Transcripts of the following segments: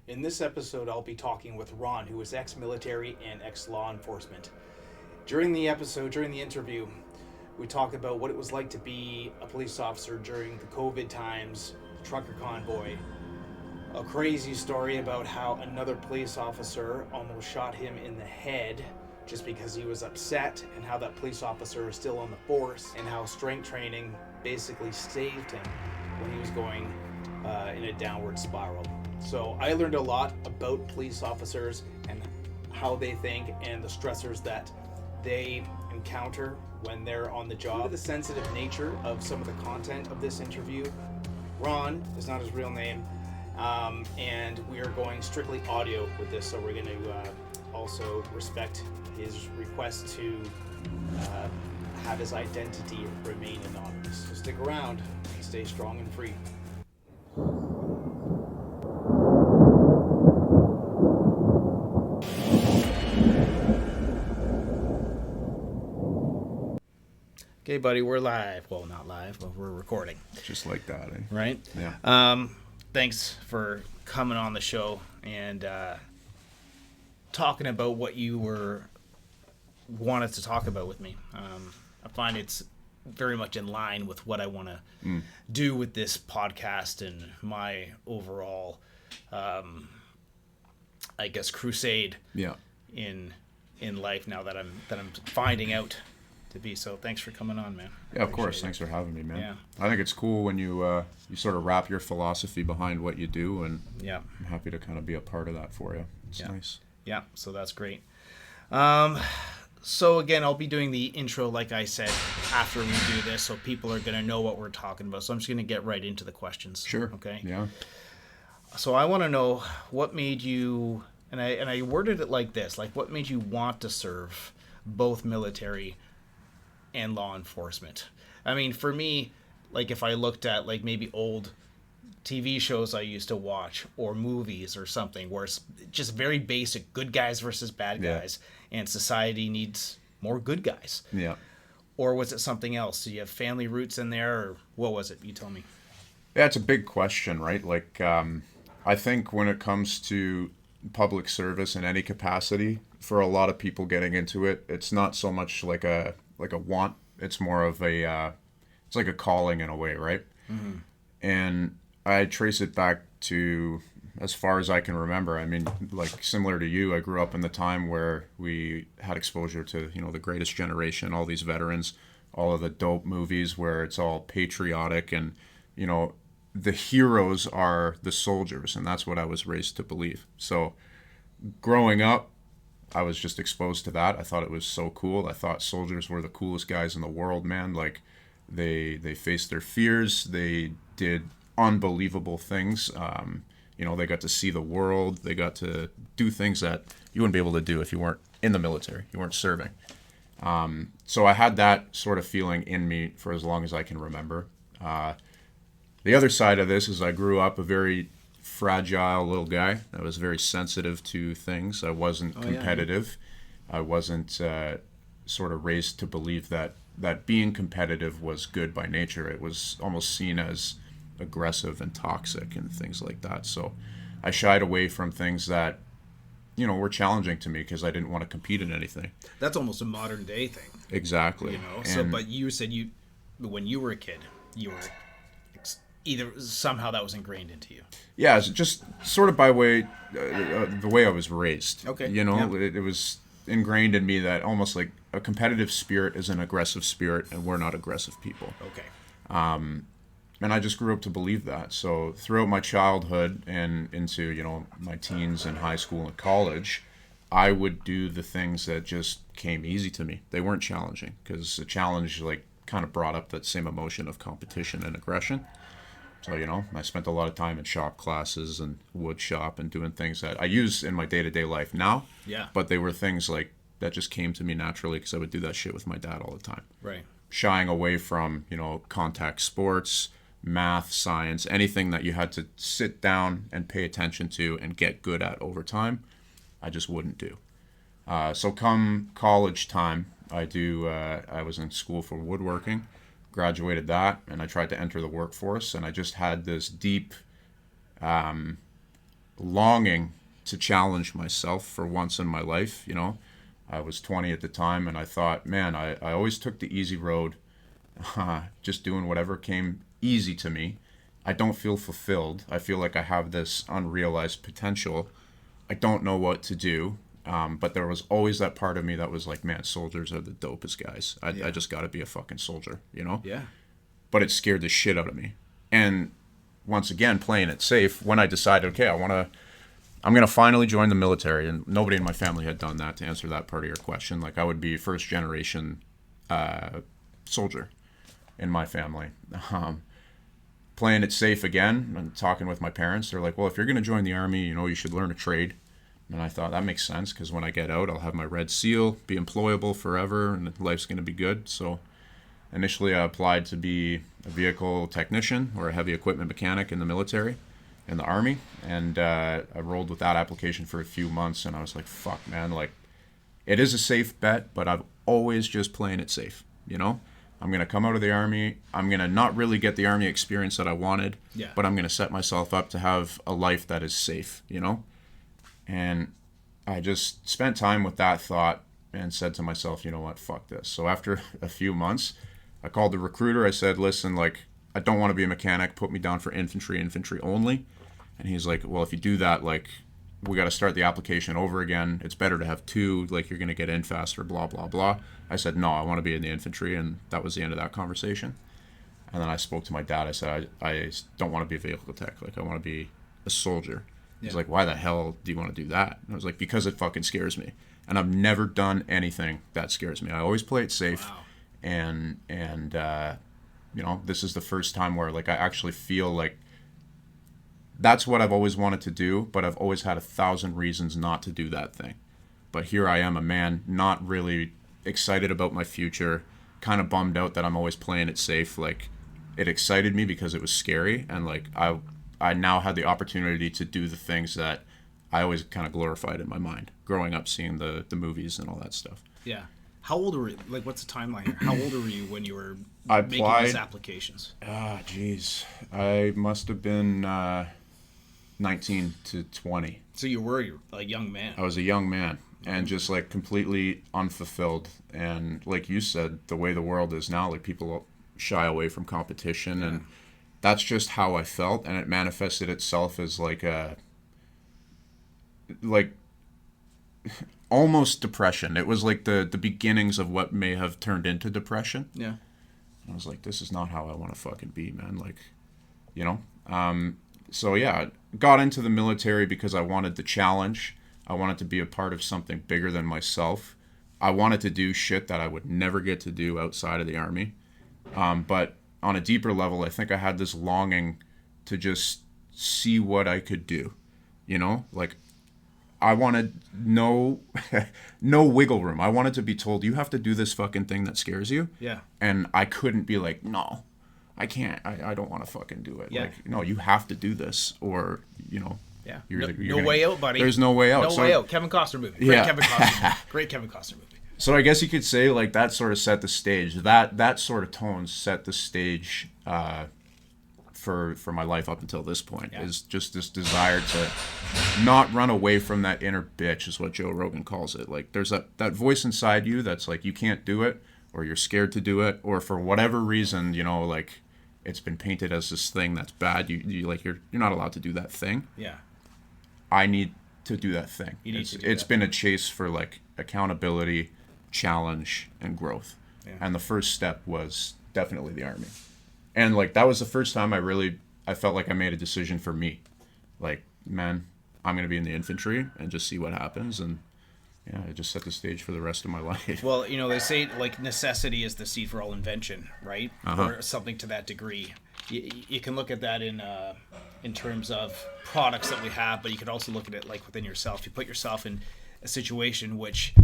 In this episode, I'll be talking with Ron, who is ex-military and ex-law enforcement. During the interview, we talk about what it was like to be a police officer during the COVID times, the trucker convoy, a crazy story about how another police officer almost shot him in the head just because he was upset, and how that police officer is still on the force, and how strength training basically saved him when he was going in a downward spiral. So I learned a lot about police officers and how they think and the stressors that they encounter when they're on the job. Due to the sensitive nature of some of the content of this interview, Ron is not his real name, and we are going strictly audio with this, so we're going to also respect his request to have his identity remain anonymous. So stick around and stay strong and free. Okay, buddy, we're live. Well, not live, but we're recording. Just like that, eh? Right? Yeah. Thanks for coming on the show and talking about what you wanted to talk about with me. I find it's very much in line with what I want to do with this podcast and my overall, I guess, crusade. Yeah. In life now that I'm finding out to be. So thanks for coming on, man. Yeah, of course. Thanks for having me, man. Yeah. I think it's cool when you sort of wrap your philosophy behind what you do, and yeah, I'm happy to kind of be a part of that for you. It's nice. Yeah, so that's great. So again, I'll be doing the intro, like I said, after we do this, so people are going to know what we're talking about. So I'm just going to get right into the questions. Sure. Okay. Yeah. So I want to know what made you, and I worded it like this, like what made you want to serve both military and law enforcement? I mean, for me, like if I looked at like maybe old TV shows I used to watch or movies or something where it's just very basic, good guys versus bad guys, and society needs more good guys. Yeah. Or was it something else? Do you have family roots in there, or what was it? You tell me. Yeah, it's a big question, right? Like, I think when it comes to public service in any capacity, for a lot of people getting into it, it's not so much like a want. It's more of it's like a calling in a way, right? Mm-hmm. And I trace it back to as far as I can remember. I mean, like similar to you, I grew up in the time where we had exposure to, the Greatest Generation, all these veterans, all of the dope movies where it's all patriotic and, the heroes are the soldiers, and that's what I was raised to believe. So growing up, I was just exposed to that. I thought it was so cool. I thought soldiers were the coolest guys in the world, man. Like they faced their fears. They did unbelievable things. They got to see the world. They got to do things that you wouldn't be able to do if you weren't in the military. You weren't serving. So I had that sort of feeling in me for as long as I can remember. The other side of this is I grew up a very fragile little guy. I was very sensitive to things. I wasn't competitive. Yeah. I wasn't sort of raised to believe that being competitive was good by nature. It was almost seen as aggressive and toxic and things like that. So I shied away from things that, were challenging to me because I didn't want to compete in anything. That's almost a modern day thing. Exactly. But you said when you were a kid, you were either somehow that was ingrained into you. Yeah, it's just sort of by way, the way I was raised. Okay. It was ingrained in me that almost like a competitive spirit is an aggressive spirit, and we're not aggressive people. Okay. And I just grew up to believe that. So throughout my childhood and into, my teens and high school and college, I would do the things that just came easy to me. They weren't challenging because the challenge kind of brought up that same emotion of competition and aggression. So, I spent a lot of time in shop classes and wood shop and doing things that I use in my day-to-day life now. Yeah. But they were things like that just came to me naturally because I would do that shit with my dad all the time. Right. Shying away from, contact sports, math, science, anything that you had to sit down and pay attention to and get good at over time, I just wouldn't do. So come college time, I was in school for woodworking. Graduated that, and I tried to enter the workforce, and I just had this deep longing to challenge myself for once in my life. You know, I was 20 at the time, and I thought, man, I always took the easy road, just doing whatever came easy to me. I don't feel fulfilled. I feel like I have this unrealized potential. I don't know what to do. But there was always that part of me that was like, man, soldiers are the dopest guys. I just got to be a fucking soldier, you know? Yeah. But it scared the shit out of me. And once again, playing it safe, when I decided, okay, I'm going to finally join the military. And nobody in my family had done that, to answer that part of your question. Like, I would be first generation soldier in my family. Playing it safe again and talking with my parents, they're like, well, if you're going to join the Army, you know, you should learn a trade. And I thought, that makes sense, because when I get out, I'll have my red seal, be employable forever, and life's going to be good. So initially I applied to be a vehicle technician or a heavy equipment mechanic in the military, in the Army. And I rolled with that application for a few months, and I was like, fuck, man, like, it is a safe bet, but I've always just playing it safe, you know? I'm going to come out of the Army. I'm going to not really get the Army experience that I wanted, but I'm going to set myself up to have a life that is safe, you know? And I just spent time with that thought and said to myself, you know what, fuck this. So after a few months, I called the recruiter. I said, listen, like, I don't want to be a mechanic. Put me down for infantry only. And he's like, well, if you do that, like, we got to start the application over again. It's better to have two, like, you're going to get in faster, blah, blah, blah. I said, no, I want to be in the infantry. And that was the end of that conversation. And then I spoke to my dad. I said, I don't want to be a vehicle tech. Like, I want to be a soldier. He's like, why the hell do you want to do that? And I was like, because it fucking scares me. And I've never done anything that scares me. I always play it safe. Wow. And you know, this is the first time where, like, I actually feel like that's what I've always wanted to do, but I've always had 1,000 reasons not to do that thing. But here I am, a man not really excited about my future, kind of bummed out that I'm always playing it safe. Like, it excited me because it was scary, and like I now had the opportunity to do the things that I always kind of glorified in my mind, growing up seeing the movies and all that stuff. Yeah. How old were you? Like, what's the timeline here? How old were you when you were making these applications? Geez. I must have been 19 to 20. So you were a young man. I was a young man, and just, like, completely unfulfilled. And like you said, the way the world is now, like, people shy away from competition, and that's just how I felt, and it manifested itself as like almost depression. It was like the beginnings of what may have turned into depression. Yeah. I was like, this is not how I want to fucking be, man. Like, you know? So yeah, I got into the military because I wanted the challenge. I wanted to be a part of something bigger than myself. I wanted to do shit that I would never get to do outside of the Army. But on a deeper level, I think I had this longing to just see what I could do, you know? Like, I wanted no wiggle room. I wanted to be told, you have to do this fucking thing that scares you. Yeah. And I couldn't be like, no, I can't. I don't want to fucking do it. Yeah. Like, no, you have to do this, or, you know. Yeah. You're no way out, buddy. There's no way out. No way out. Kevin Costner movie. Great Kevin Costner movie. Great Kevin Costner movie. So I guess you could say, like, that sort of set the stage. That sort of tone set the stage for my life up until this point. Is just this desire to not run away from that inner bitch, is what Joe Rogan calls it. Like, there's that voice inside you that's like, you can't do it, or you're scared to do it, or for whatever reason, you know, like, it's been painted as this thing that's bad. You like, you're not allowed to do that thing. Yeah. I need to do that thing. It's been a chase for, like, accountability, challenge, and growth. Yeah. And the first step was definitely the Army. And, like, that was the first time I felt like I made a decision for me. Like, man, I'm going to be in the infantry and just see what happens. And yeah, I just set the stage for the rest of my life. Well, you know, they say, like, necessity is the seed for all invention, right? Or something to that degree. You can look at that in terms of products that we have, but you could also look at it, like, within yourself. You put yourself in a situation which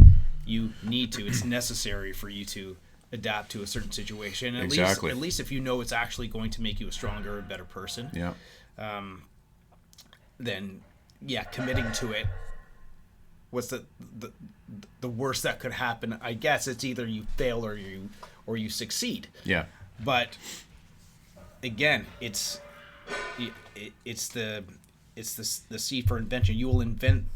you need to. It's necessary for you to adapt to a certain situation. And at least if you know it's actually going to make you a stronger, better person. Yeah. Then, yeah, committing to it. What's the worst that could happen? I guess it's either you fail or you succeed. Yeah. But again, it's the it's the C for invention. You will invent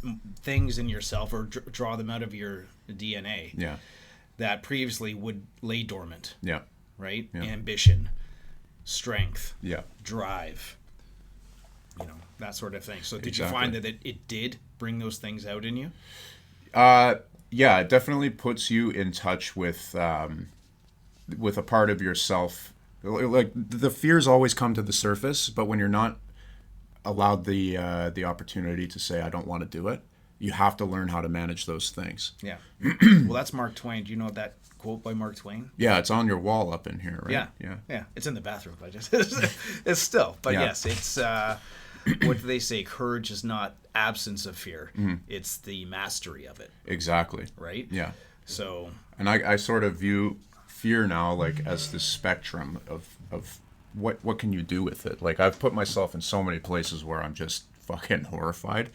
things in yourself or draw them out of your DNA. Yeah. That previously would lay dormant. Yeah. Right? Yeah. Ambition, strength, Yeah. drive, that sort of thing. So did you Exactly. find that it did bring those things out in you? Yeah, it definitely puts you in touch with a part of yourself. Like the fears always come to the surface, but when you're not allowed the opportunity to say I don't want to do it, you have to learn how to manage those things. Yeah. Well, that's Mark Twain. Do you know that quote by Mark Twain? Yeah, it's on your wall up in here, right? Yeah. Yeah. It's in the bathroom. It's still. But Yeah. yes, it's what do they say? Courage is not absence of fear. It's the mastery of it. Exactly. Right? Yeah. So. And I sort of view fear now like as the spectrum of what can you do with it. Like I've put myself in so many places where I'm just fucking horrified.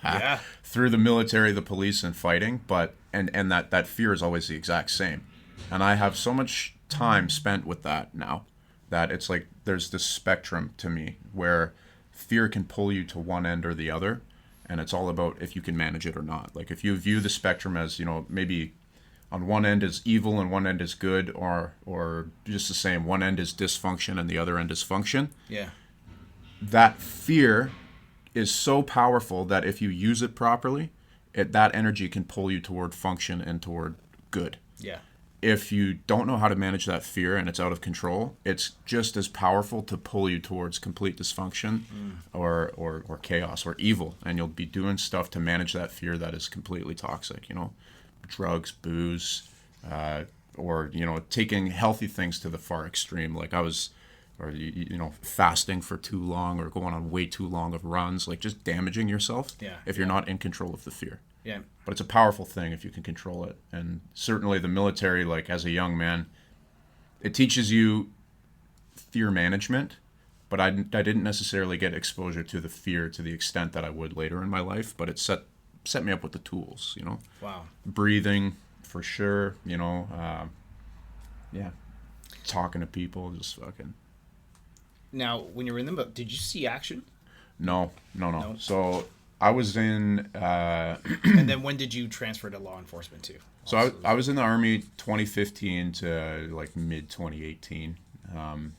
Yeah. Through the military, the police, and fighting, but and that fear is always the exact same. And I have so much time spent with that now that it's like there's this spectrum to me where fear can pull you to one end or the other, and it's all about if you can manage it or not. Like if you view the spectrum as, maybe on one end is evil and one end is good, or just the same, one end is dysfunction and the other end is function. Yeah. That fear is so powerful that if you use it properly, that energy can pull you toward function and toward good. Yeah. If you don't know how to manage that fear and it's out of control, it's just as powerful to pull you towards complete dysfunction or chaos or evil. And you'll be doing stuff to manage that fear that is completely toxic, drugs, booze, or, taking healthy things to the far extreme. Like fasting for too long or going on way too long of runs, like just damaging yourself if you're not in control of the fear. Yeah. But it's a powerful thing if you can control it. And certainly the military, like as a young man, it teaches you fear management, but I didn't necessarily get exposure to the fear to the extent that I would later in my life, but it set me up with the tools, Wow. Breathing, for sure, talking to people, just fucking. Now, when you were in the book, did you see action? No. So I was in. And then when did you transfer to law enforcement too? So I was in the Army 2015 to like mid 2018.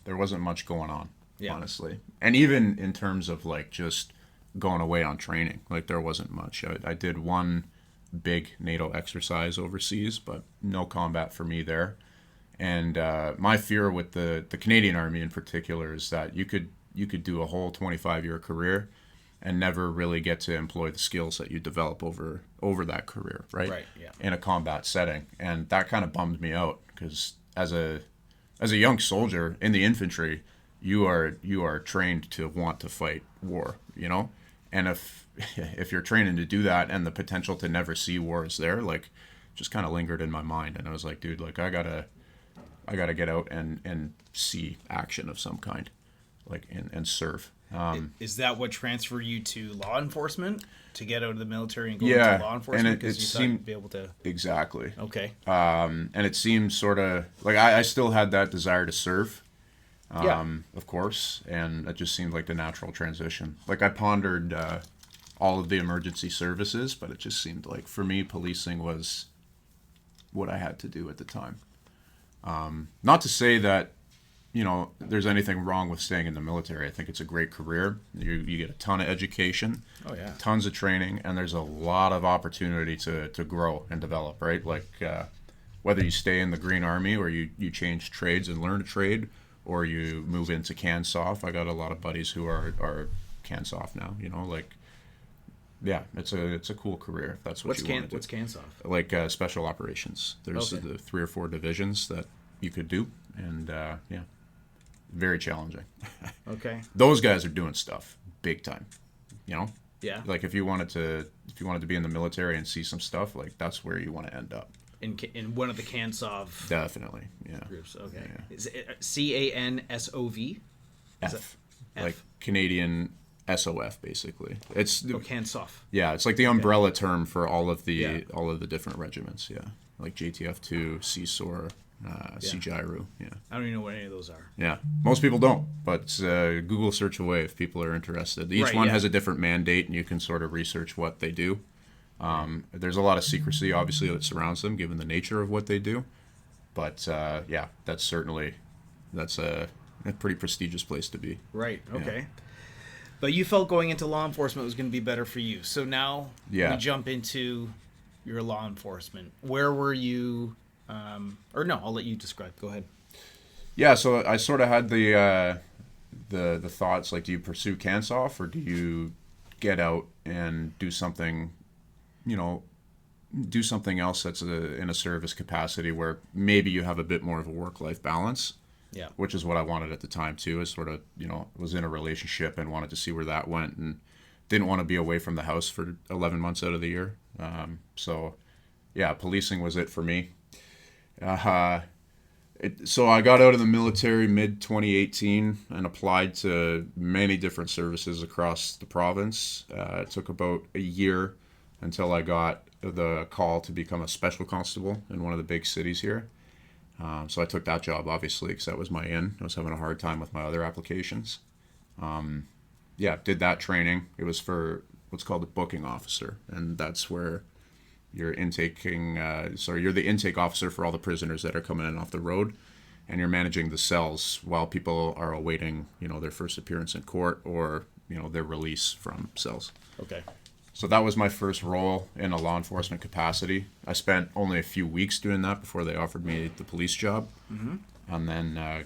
There wasn't much going on, honestly. And even in terms of like just going away on training, like there wasn't much. I did one big NATO exercise overseas, but no combat for me there. And my fear with the Canadian Army in particular is that you could do a whole 25-year career and never really get to employ the skills that you develop over that career, right? Right, yeah. In a combat setting. And that kind of bummed me out because as a young soldier in the infantry, you are trained to want to fight war, And if you're training to do that and the potential to never see war is there, like just kind of lingered in my mind. And I was like, dude, like I gotta get out and see action of some kind, like and serve. Is that what transferred you to law enforcement, to get out of the military and go Yeah, into law enforcement? and it Because you thought seemed- you'd be able to. Exactly. Okay. And it seemed sort of like I still had that desire to serve, of course, and it just seemed like the natural transition. Like I pondered all of the emergency services, but it just seemed like for me, policing was what I had to do at the time. Not to say that, there's anything wrong with staying in the military. I think it's a great career. You get a ton of education, Oh yeah. tons of training, and there's a lot of opportunity to grow and develop, right? Like whether you stay in the Green Army or you change trades and learn a trade, or you move into CANSOF. I got a lot of buddies who are CANSOF now, Yeah, it's a cool career if that's what you want to do. What's CANSOF? Like special operations. There's Okay. the 3 or 4 divisions that you could do, and very challenging. Okay. Those guys are doing stuff big time, Yeah. Like if you wanted to be in the military and see some stuff, like that's where you want to end up. In one of the CANSOF Definitely, yeah. groups. Okay. Yeah. Is it CANSOV? F, F? like Canadian SOF, basically. It's CANSOF. yeah, it's like the umbrella term for all of the Yeah. different regiments. Yeah, like JTF2, CSOR, CGIRU. Yeah. I don't even know what any of those are. Yeah. Most people don't, but Google search away if people are interested. Each one has a different mandate, and you can sort of research what they do. There's a lot of secrecy, obviously, that surrounds them, given the nature of what they do. But yeah, that's a pretty prestigious place to be. Right. Okay. Yeah. But you felt going into law enforcement was going to be better for you. So now we jump into your law enforcement. Where were you? Or no, I'll let you describe. Go ahead. Yeah. So I sort of had the thoughts like, do you pursue CANSOF or do you get out and do something, do something else that's in a service capacity where maybe you have a bit more of a work-life balance. Yeah. Which is what I wanted at the time too. I sort of, was in a relationship and wanted to see where that went and didn't want to be away from the house for 11 months out of the year. So yeah, policing was it for me. So I got out of the military mid-2018 and applied to many different services across the province. It took about a year until I got the call to become a special constable in one of the big cities here. So I took that job, obviously, because that was my in. I was having a hard time with my other applications. Did that training. It was for what's called a booking officer, and that's where you're you're the intake officer for all the prisoners that are coming in off the road, and you're managing the cells while people are awaiting, their first appearance in court or, their release from cells. Okay. So that was my first role in a law enforcement capacity. I spent only a few weeks doing that before they offered me the police job. Mm-hmm. And then I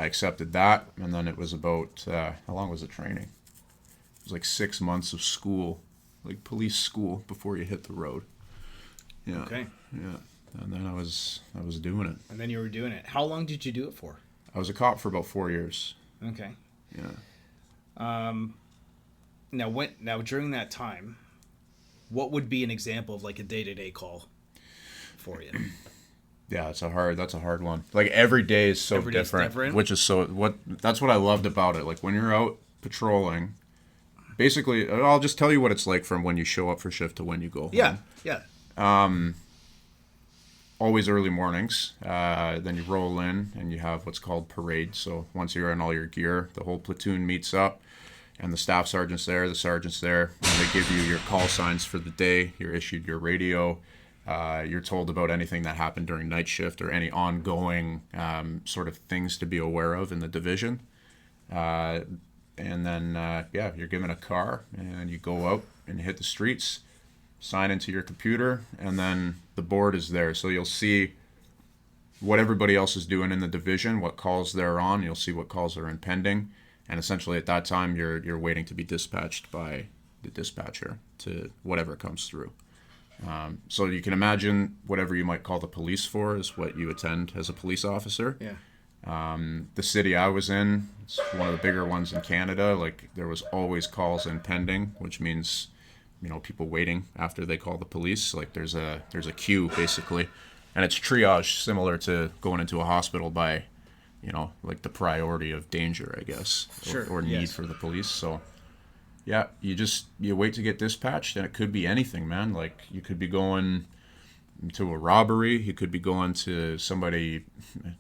accepted that. And then it was about, how long was the training? It was like 6 months of school, like police school before you hit the road. Yeah. Okay. Yeah. And then I was doing it. And then you were doing it. How long did you do it for? I was a cop for about 4 years. Okay. Yeah. Now during that time, what would be an example of like a day-to-day call for you? Yeah, that's a hard one. Like every day is so different, which is that's what I loved about it. Like when you're out patrolling, basically, I'll just tell you what it's like from when you show up for shift to when you go home. Yeah. Always early mornings. Then you roll in and you have what's called parade. So once you're in all your gear, the whole platoon meets up. And the staff sergeant's there, the sergeant's there, and they give you your call signs for the day. You're issued your radio. You're told about anything that happened during night shift or any ongoing sort of things to be aware of in the division. And then, you're given a car, and you go out and hit the streets, sign into your computer, and then the board is there. So you'll see what everybody else is doing in the division, what calls they're on. You'll see what calls are impending. And essentially at that time, you're waiting to be dispatched by the dispatcher to whatever comes through. So you can imagine whatever you might call the police for is what you attend as a police officer. Yeah. The city I was in, it's one of the bigger ones in Canada. Like there was always calls impending, which means, people waiting after they call the police. Like there's a queue basically, and it's triage similar to going into a hospital by, like the priority of danger, I guess, or need for the police. So, yeah, you wait to get dispatched, and it could be anything, man. Like you could be going to a robbery, you could be going to somebody,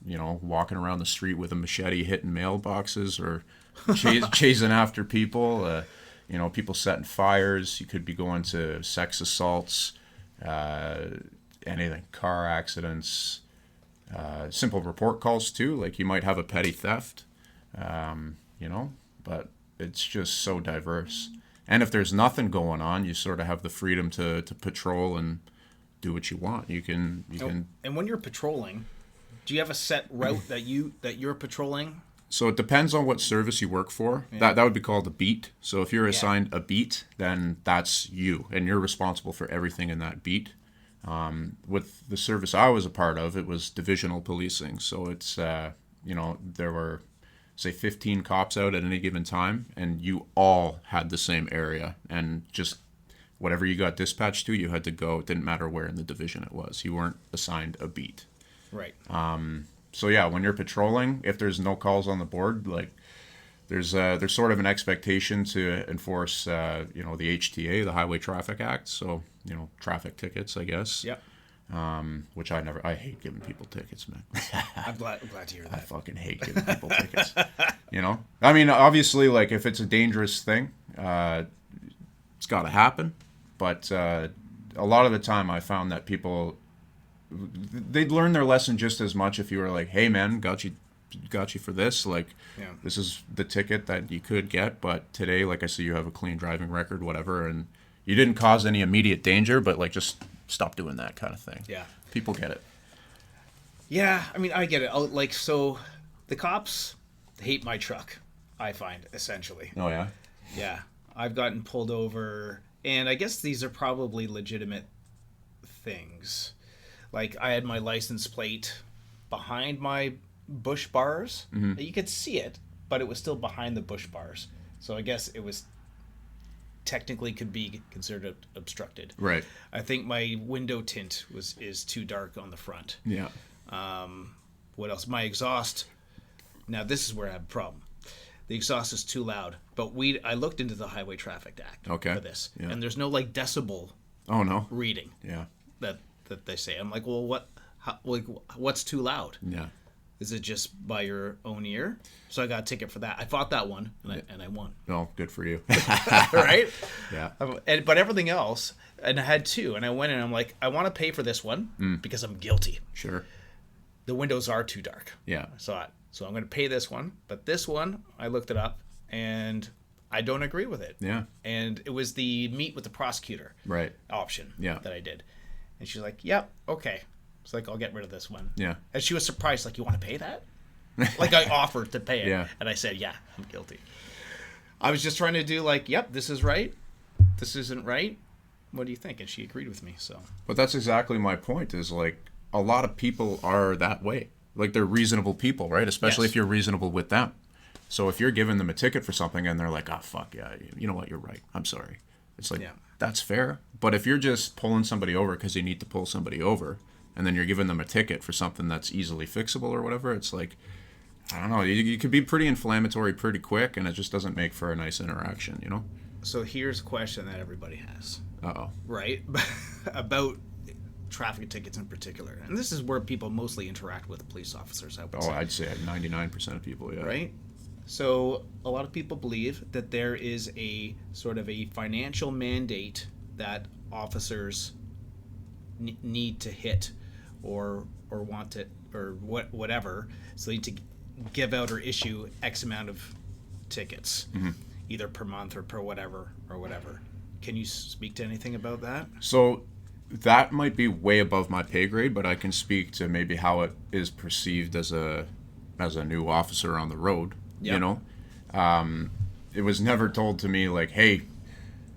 walking around the street with a machete hitting mailboxes or chasing after people. People setting fires. You could be going to sex assaults, anything, car accidents. Simple report calls too, like you might have a petty theft, but it's just so diverse. And if there's nothing going on, you sort of have the freedom to patrol and do what you want. You can. And when you're patrolling, do you have a set route that you're patrolling? So it depends on what service you work for. Yeah. That would be called a beat. So if you're assigned a beat, then that's you, and you're responsible for everything in that beat. With the service I was a part of, it was divisional policing. So it's, there were, say, 15 cops out at any given time, and you all had the same area. And just whatever you got dispatched to, you had to go. It didn't matter where in the division it was. You weren't assigned a beat. Right. So, yeah, when you're patrolling, if there's no calls on the board, like, there's sort of an expectation to enforce, the HTA, the Highway Traffic Act. So, traffic tickets, I guess. Yep. which I hate giving people tickets, man. I'm glad to hear I that. fucking hate giving people tickets. I mean, obviously, like if it's a dangerous thing, it's got to happen. But a lot of the time, I found that people they'd learn their lesson just as much if you were like, "Hey, man, got you for this. Like, this is the ticket that you could get, but today, like I see, you have a clean driving record, whatever, and you didn't cause any immediate danger, but like just stop doing that kind of thing." Yeah. People get it. Yeah, I mean, I get it. Like, so the cops hate my truck, I find, essentially. Oh yeah. Yeah. I've gotten pulled over, and I guess these are probably legitimate things. Like, I had my license plate behind my bush bars. Mm-hmm. You could see it, but it was still behind the bush bars. So I guess it was technically could be considered obstructed. Right. I think my window tint is too dark on the front. Yeah. What else? My exhaust. Now this is where I have a problem. The exhaust is too loud. But I looked into the Highway Traffic Act for this, and there's no like decibel. Oh no. Reading. Yeah. That they say. I'm like, well, what's too loud? Yeah. Is it just by your own ear? So I got a ticket for that. I fought that one, and I won. Oh, good for you. Right? Yeah. But everything else, and I had two, and I went in and I'm like, I want to pay for this one because I'm guilty. Sure. The windows are too dark. Yeah. So I'm going to pay this one. But this one, I looked it up, and I don't agree with it. Yeah. And it was the meet with the prosecutor option that I did. And she's like, yep, okay. It's like, I'll get rid of this one. Yeah. And she was surprised, like, you want to pay that? Like, I offered to pay it. Yeah. And I said, yeah, I'm guilty. I was just trying to do, like, yep, this is right. This isn't right. What do you think? And she agreed with me, so. But that's exactly my point, is, like, a lot of people are that way. Like, they're reasonable people, right? Especially if you're reasonable with them. So if you're giving them a ticket for something and they're like, oh, fuck, yeah, you know what, you're right. I'm sorry. It's like, that's fair. But if you're just pulling somebody over because you need to pull somebody over, and then you're giving them a ticket for something that's easily fixable or whatever, it's like, I don't know, you could be pretty inflammatory pretty quick, and it just doesn't make for a nice interaction, you know? So here's a question that everybody has. Uh-oh. Right? About traffic tickets in particular. And this is where people mostly interact with police officers, I would say. I'd say 99% of people, yeah. Right? So a lot of people believe that there is a sort of a financial mandate that officers need to hit or want to, or whatever, so they need to give out or issue X amount of tickets, either per month or per whatever. Can you speak to anything about that? So that might be way above my pay grade, but I can speak to maybe how it is perceived as a new officer on the road. Yep. You know, it was never told to me like, hey,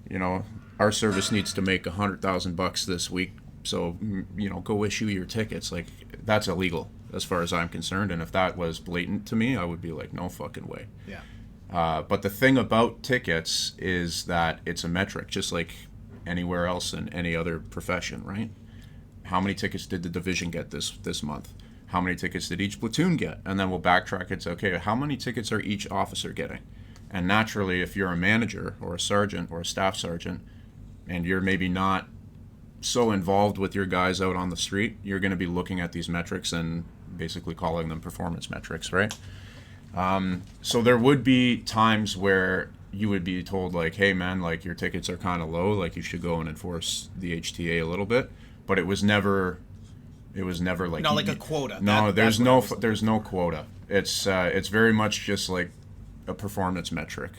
you know, our service needs to make $100,000 this week, so you know, go issue your tickets. Like, that's illegal as far as I'm concerned. And if that was blatant to me, I would be like, no fucking way. Yeah. But the thing about tickets is that it's a metric, just like anywhere else in any other profession, right? How many tickets did the division get this month? How many tickets did each platoon get? And then we'll backtrack it to, okay, how many tickets are each officer getting? And naturally, if you're a manager or a sergeant or a staff sergeant, and you're maybe not so involved with your guys out on the street, you're going to be looking at these metrics and basically calling them performance metrics, right? So there would be times where you would be told like, hey man, like your tickets are kind of low, like you should go and enforce the HTA a little bit. But it was never like, not like a quota. No, there's no quota. It's very much just like a performance metric.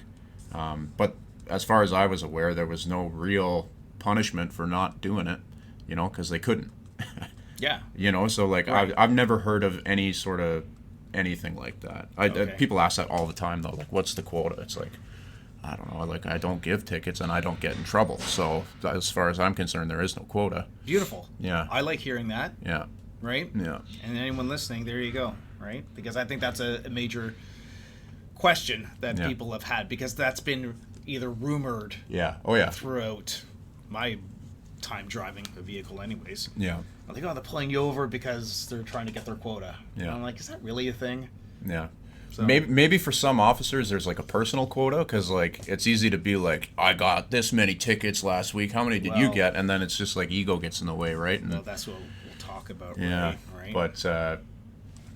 But as far as I was aware, there was no real punishment for not doing it, you know, because they couldn't. Yeah. You know, so like right. I've never heard of any sort of anything like that. People ask that all the time though, like, what's the quota? It's like, I don't know, like I don't give tickets and I don't get in trouble. So as far as I'm concerned, there is no quota. Beautiful. Yeah. I like hearing that. Yeah. Right? Yeah. And anyone listening, there you go. Right? Because I think that's a major question that people have had, because that's been either rumored throughout my time driving a vehicle anyways. Yeah. Like, oh, they're pulling you over because they're trying to get their quota. Yeah. And I'm like, is that really a thing? Yeah. So. Maybe for some officers there's like a personal quota, because like it's easy to be like, I got this many tickets last week, how many did you get? And then it's just like ego gets in the way, right? And, well, that's what we'll talk about. Yeah, right? But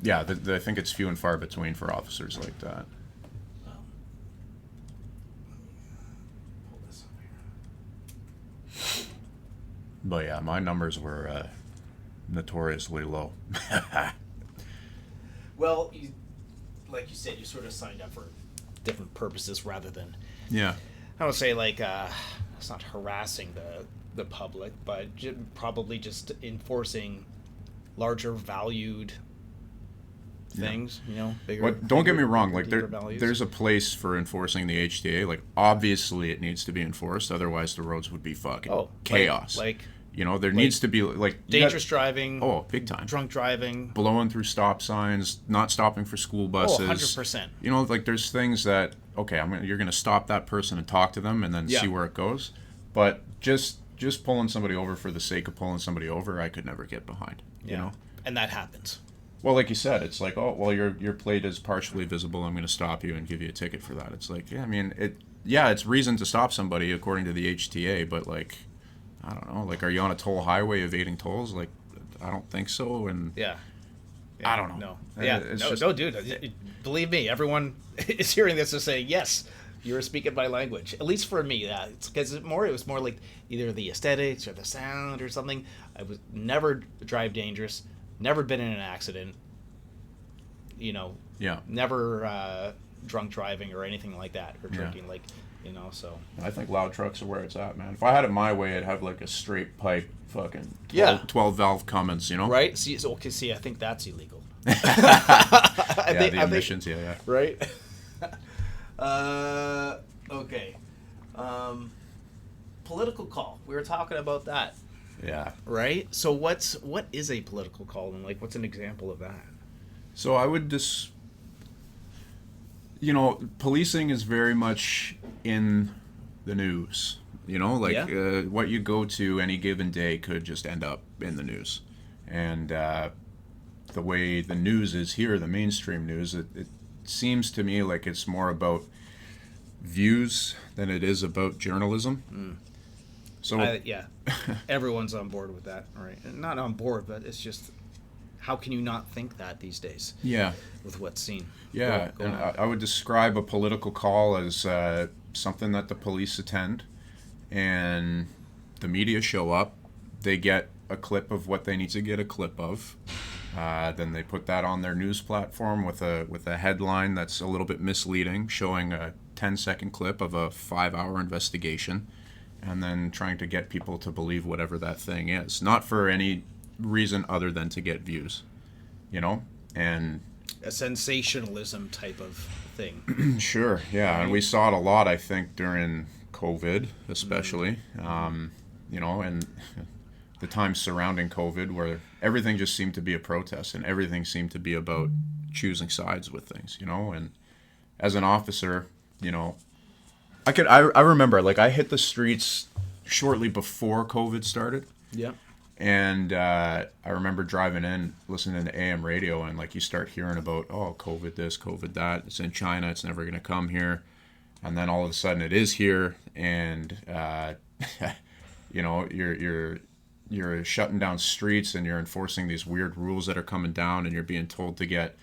yeah, I think it's few and far between for officers like that. Pull this up here. But yeah, my numbers were notoriously low. Well, like you said, you sort of signed up for different purposes rather than, Yeah. I would say, like, it's not harassing the public, but probably just enforcing larger valued things, bigger. But don't get me wrong, like deeper values. there's a place for enforcing the HTA. Like obviously it needs to be enforced, otherwise the roads would be fucking chaos. Like there needs to be like dangerous driving. Oh, big time. Drunk driving. Blowing through stop signs, not stopping for school buses. 100%. Like there's things that you're gonna stop that person and talk to them and then see where it goes. But just pulling somebody over for the sake of pulling somebody over, I could never get behind. You know? And that happens. Well, like you said, it's like, oh, well, your plate is partially visible. I'm going to stop you and give you a ticket for that. It's like, it's reason to stop somebody according to the HTA, but like, I don't know, like, are you on a toll highway evading tolls? Like, I don't think so. And I don't know. No. Yeah. No, dude. Believe me, everyone is hearing this to say, yes, you're speaking my language. At least for me, it's because it was more like either the aesthetics or the sound or something. I was never drive dangerous. Never been in an accident, never drunk driving or anything like that, or drinking, so. I think loud trucks are where it's at, man. If I had it my way, I'd have like a straight pipe fucking 12 valve Cummins, Right? See, I think that's illegal. The emissions, yeah. Right? Okay. Political call. We were talking about that. Yeah. Right? So what is a political call, and like what's an example of that? So I would just policing is very much in the news. What you go to any given day could just end up in the news. And the way the news is here, the mainstream news, it seems to me like it's more about views than it is about journalism. So everyone's on board with that, right? Not on board, but it's just, how can you not think that these days? Yeah. With what's seen. Yeah, and I would describe a political call as something that the police attend, and the media show up. They get a clip of what they need to get a clip of. Then they put that on their news platform with a headline that's a little bit misleading, showing a 10-second clip of a 5-hour investigation, and then trying to get people to believe whatever that thing is, not for any reason other than to get views, and a sensationalism type of thing. Sure, yeah, and we saw it a lot, I think, during COVID, especially, and the time surrounding COVID, where everything just seemed to be a protest and everything seemed to be about choosing sides with things, and as an officer, I remember, like, I hit the streets shortly before COVID started. Yeah. And I remember driving in, listening to AM radio, and like you start hearing about, oh, COVID this, COVID that. It's in China. It's never going to come here. And then all of a sudden it is here, and you're shutting down streets, and you're enforcing these weird rules that are coming down, and you're being told to get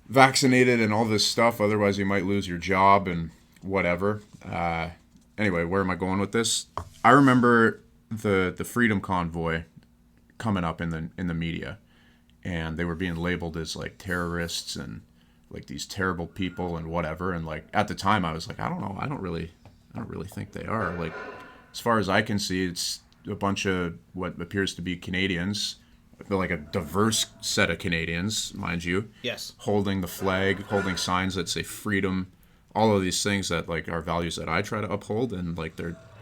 vaccinated and all this stuff, otherwise you might lose your job and whatever. Anyway, where am I going with this? I remember the Freedom Convoy coming up in the media, and they were being labeled as like terrorists and like these terrible people and whatever. And like at the time, I was like, I don't know, I don't really think they are. Like, as far as I can see, it's a bunch of what appears to be Canadians, like a diverse set of Canadians, mind you. Yes. Holding the flag, holding signs that say freedom, all of these things that like are values that I try to uphold, and like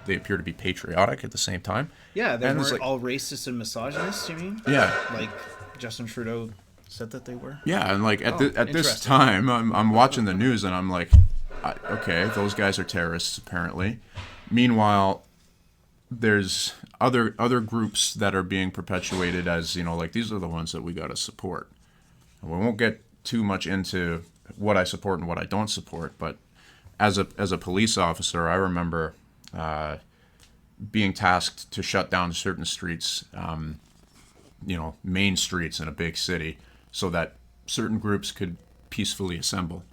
they appear to be patriotic at the same time. Yeah, they weren't all racist and misogynist, you mean? Yeah. Like Justin Trudeau said that they were? Yeah, and like at this time, I'm watching the news, and I'm like, okay, those guys are terrorists apparently. Meanwhile, there's other groups that are being perpetuated as, like, these are the ones that we got to support. And we won't get too much into what I support and what I don't support. But as a police officer, I remember being tasked to shut down certain streets, main streets in a big city, so that certain groups could peacefully assemble.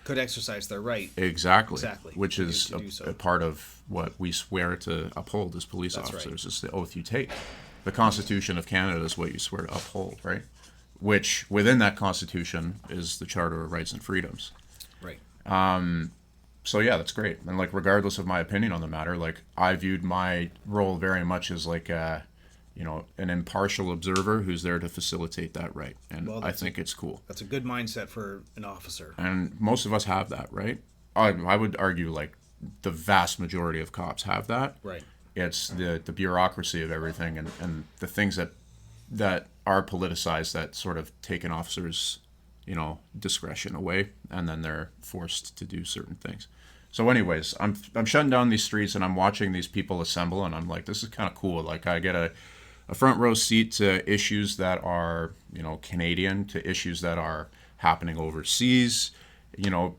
Could exercise their right. Exactly. Which to is do so. a part of what we swear to uphold as police That's officers. right. Is the oath you take. The Constitution of Canada is what you swear to uphold, right? Which within that Constitution is the Charter of Rights and Freedoms. Right. So yeah, that's great. And like, regardless of my opinion on the matter, like, I viewed my role very much as like an impartial observer who's there to facilitate that right. And Well, I think it's cool. That's a good mindset for an officer. And most of us have that, right? I would argue like the vast majority of cops have that. Right. It's the bureaucracy of everything and the things that are politicized that sort of take an officer's, discretion away, and then they're forced to do certain things. So anyways, I'm shutting down these streets and I'm watching these people assemble, and I'm like, this is kind of cool. Like, I get a front row seat to issues that are, Canadian, to issues that are happening overseas.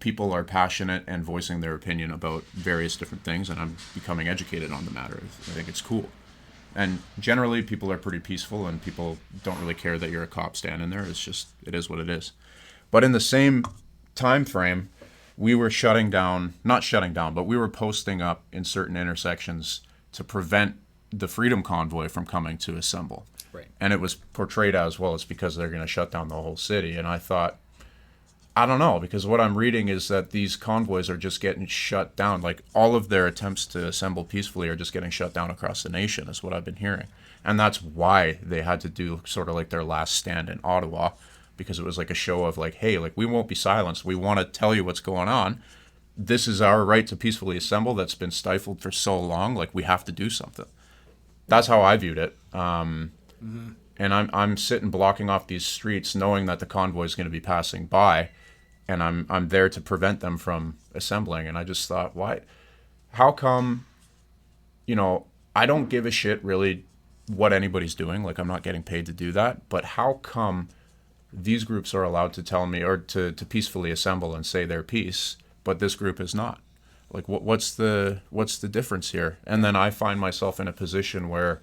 People are passionate and voicing their opinion about various different things, and I'm becoming educated on the matter. I think it's cool. And generally, people are pretty peaceful, and people don't really care that you're a cop standing there. It is what it is. But in the same time frame, we were not shutting down, but we were posting up in certain intersections to prevent the Freedom Convoy from coming to assemble. Right. And it was portrayed as, well, it's because they're going to shut down the whole city. And I thought, I don't know, because what I'm reading is that these convoys are just getting shut down. Like, all of their attempts to assemble peacefully are just getting shut down across the nation, is what I've been hearing. And that's why they had to do sort of like their last stand in Ottawa, because it was like a show of like, hey, like, we won't be silenced. We want to tell you what's going on. This is our right to peacefully assemble that's been stifled for so long. Like, we have to do something. That's how I viewed it. And I'm sitting blocking off these streets knowing that the convoy is going to be passing by, and I'm there to prevent them from assembling. And I just thought, why? How come, I don't give a shit really what anybody's doing. Like, I'm not getting paid to do that. But how come these groups are allowed to tell me, or to peacefully assemble and say their piece, but this group is not? Like, what's the difference here? And then I find myself in a position where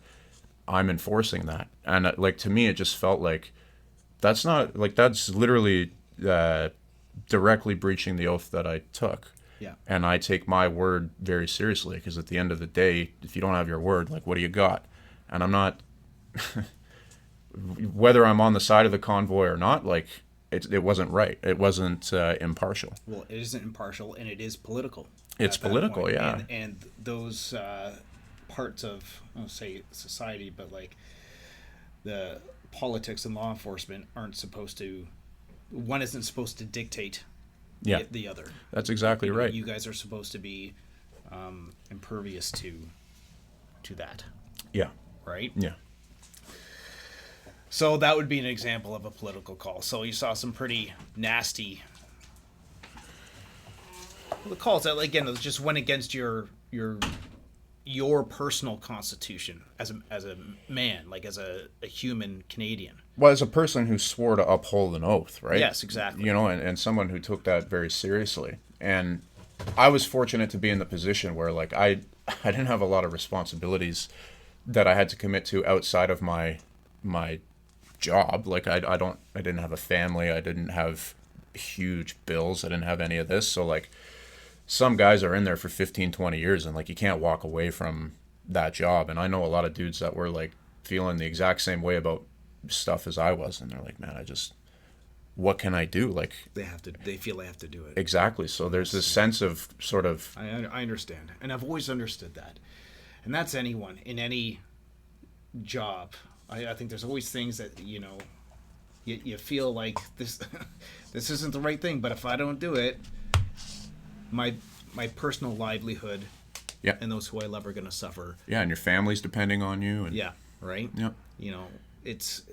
I'm enforcing that. And like, to me, it just felt like that's literally directly breaching the oath that I took. Yeah. And I take my word very seriously, because at the end of the day, if you don't have your word, like, what do you got? And I'm not, whether I'm on the side of the convoy or not, like, it wasn't right. It wasn't impartial. Well, it isn't impartial, and it is political. It's political, point. yeah. And those parts of, I won't say society, but like the politics and law enforcement aren't supposed to, one isn't supposed to dictate the other. That's exactly right. You guys are supposed to be impervious to that. Yeah. Right? Yeah. So that would be an example of a political call. So you saw some pretty nasty calls that, again, just went against your personal constitution as a man, like as a human Canadian. Well, as a person who swore to uphold an oath, right? Yes, exactly. And someone who took that very seriously. And I was fortunate to be in the position where, like, I didn't have a lot of responsibilities that I had to commit to outside of my job. Like, I didn't have a family. I didn't have huge bills. I didn't have any of this. So, like, some guys are in there for 15, 20 years, and like, you can't walk away from that job. And I know a lot of dudes that were like feeling the exact same way about stuff as I was, and they're like, man, what can I do? Like, they feel they have to do it. Exactly. So there's this sense of sort of, I understand, and I've always understood that, and that's anyone in any job. I think there's always things that you feel like this this isn't the right thing, but if I don't do it, my personal livelihood, and those who I love are going to suffer. Yeah, and your family's depending on you. And, yeah, right? Yep. It's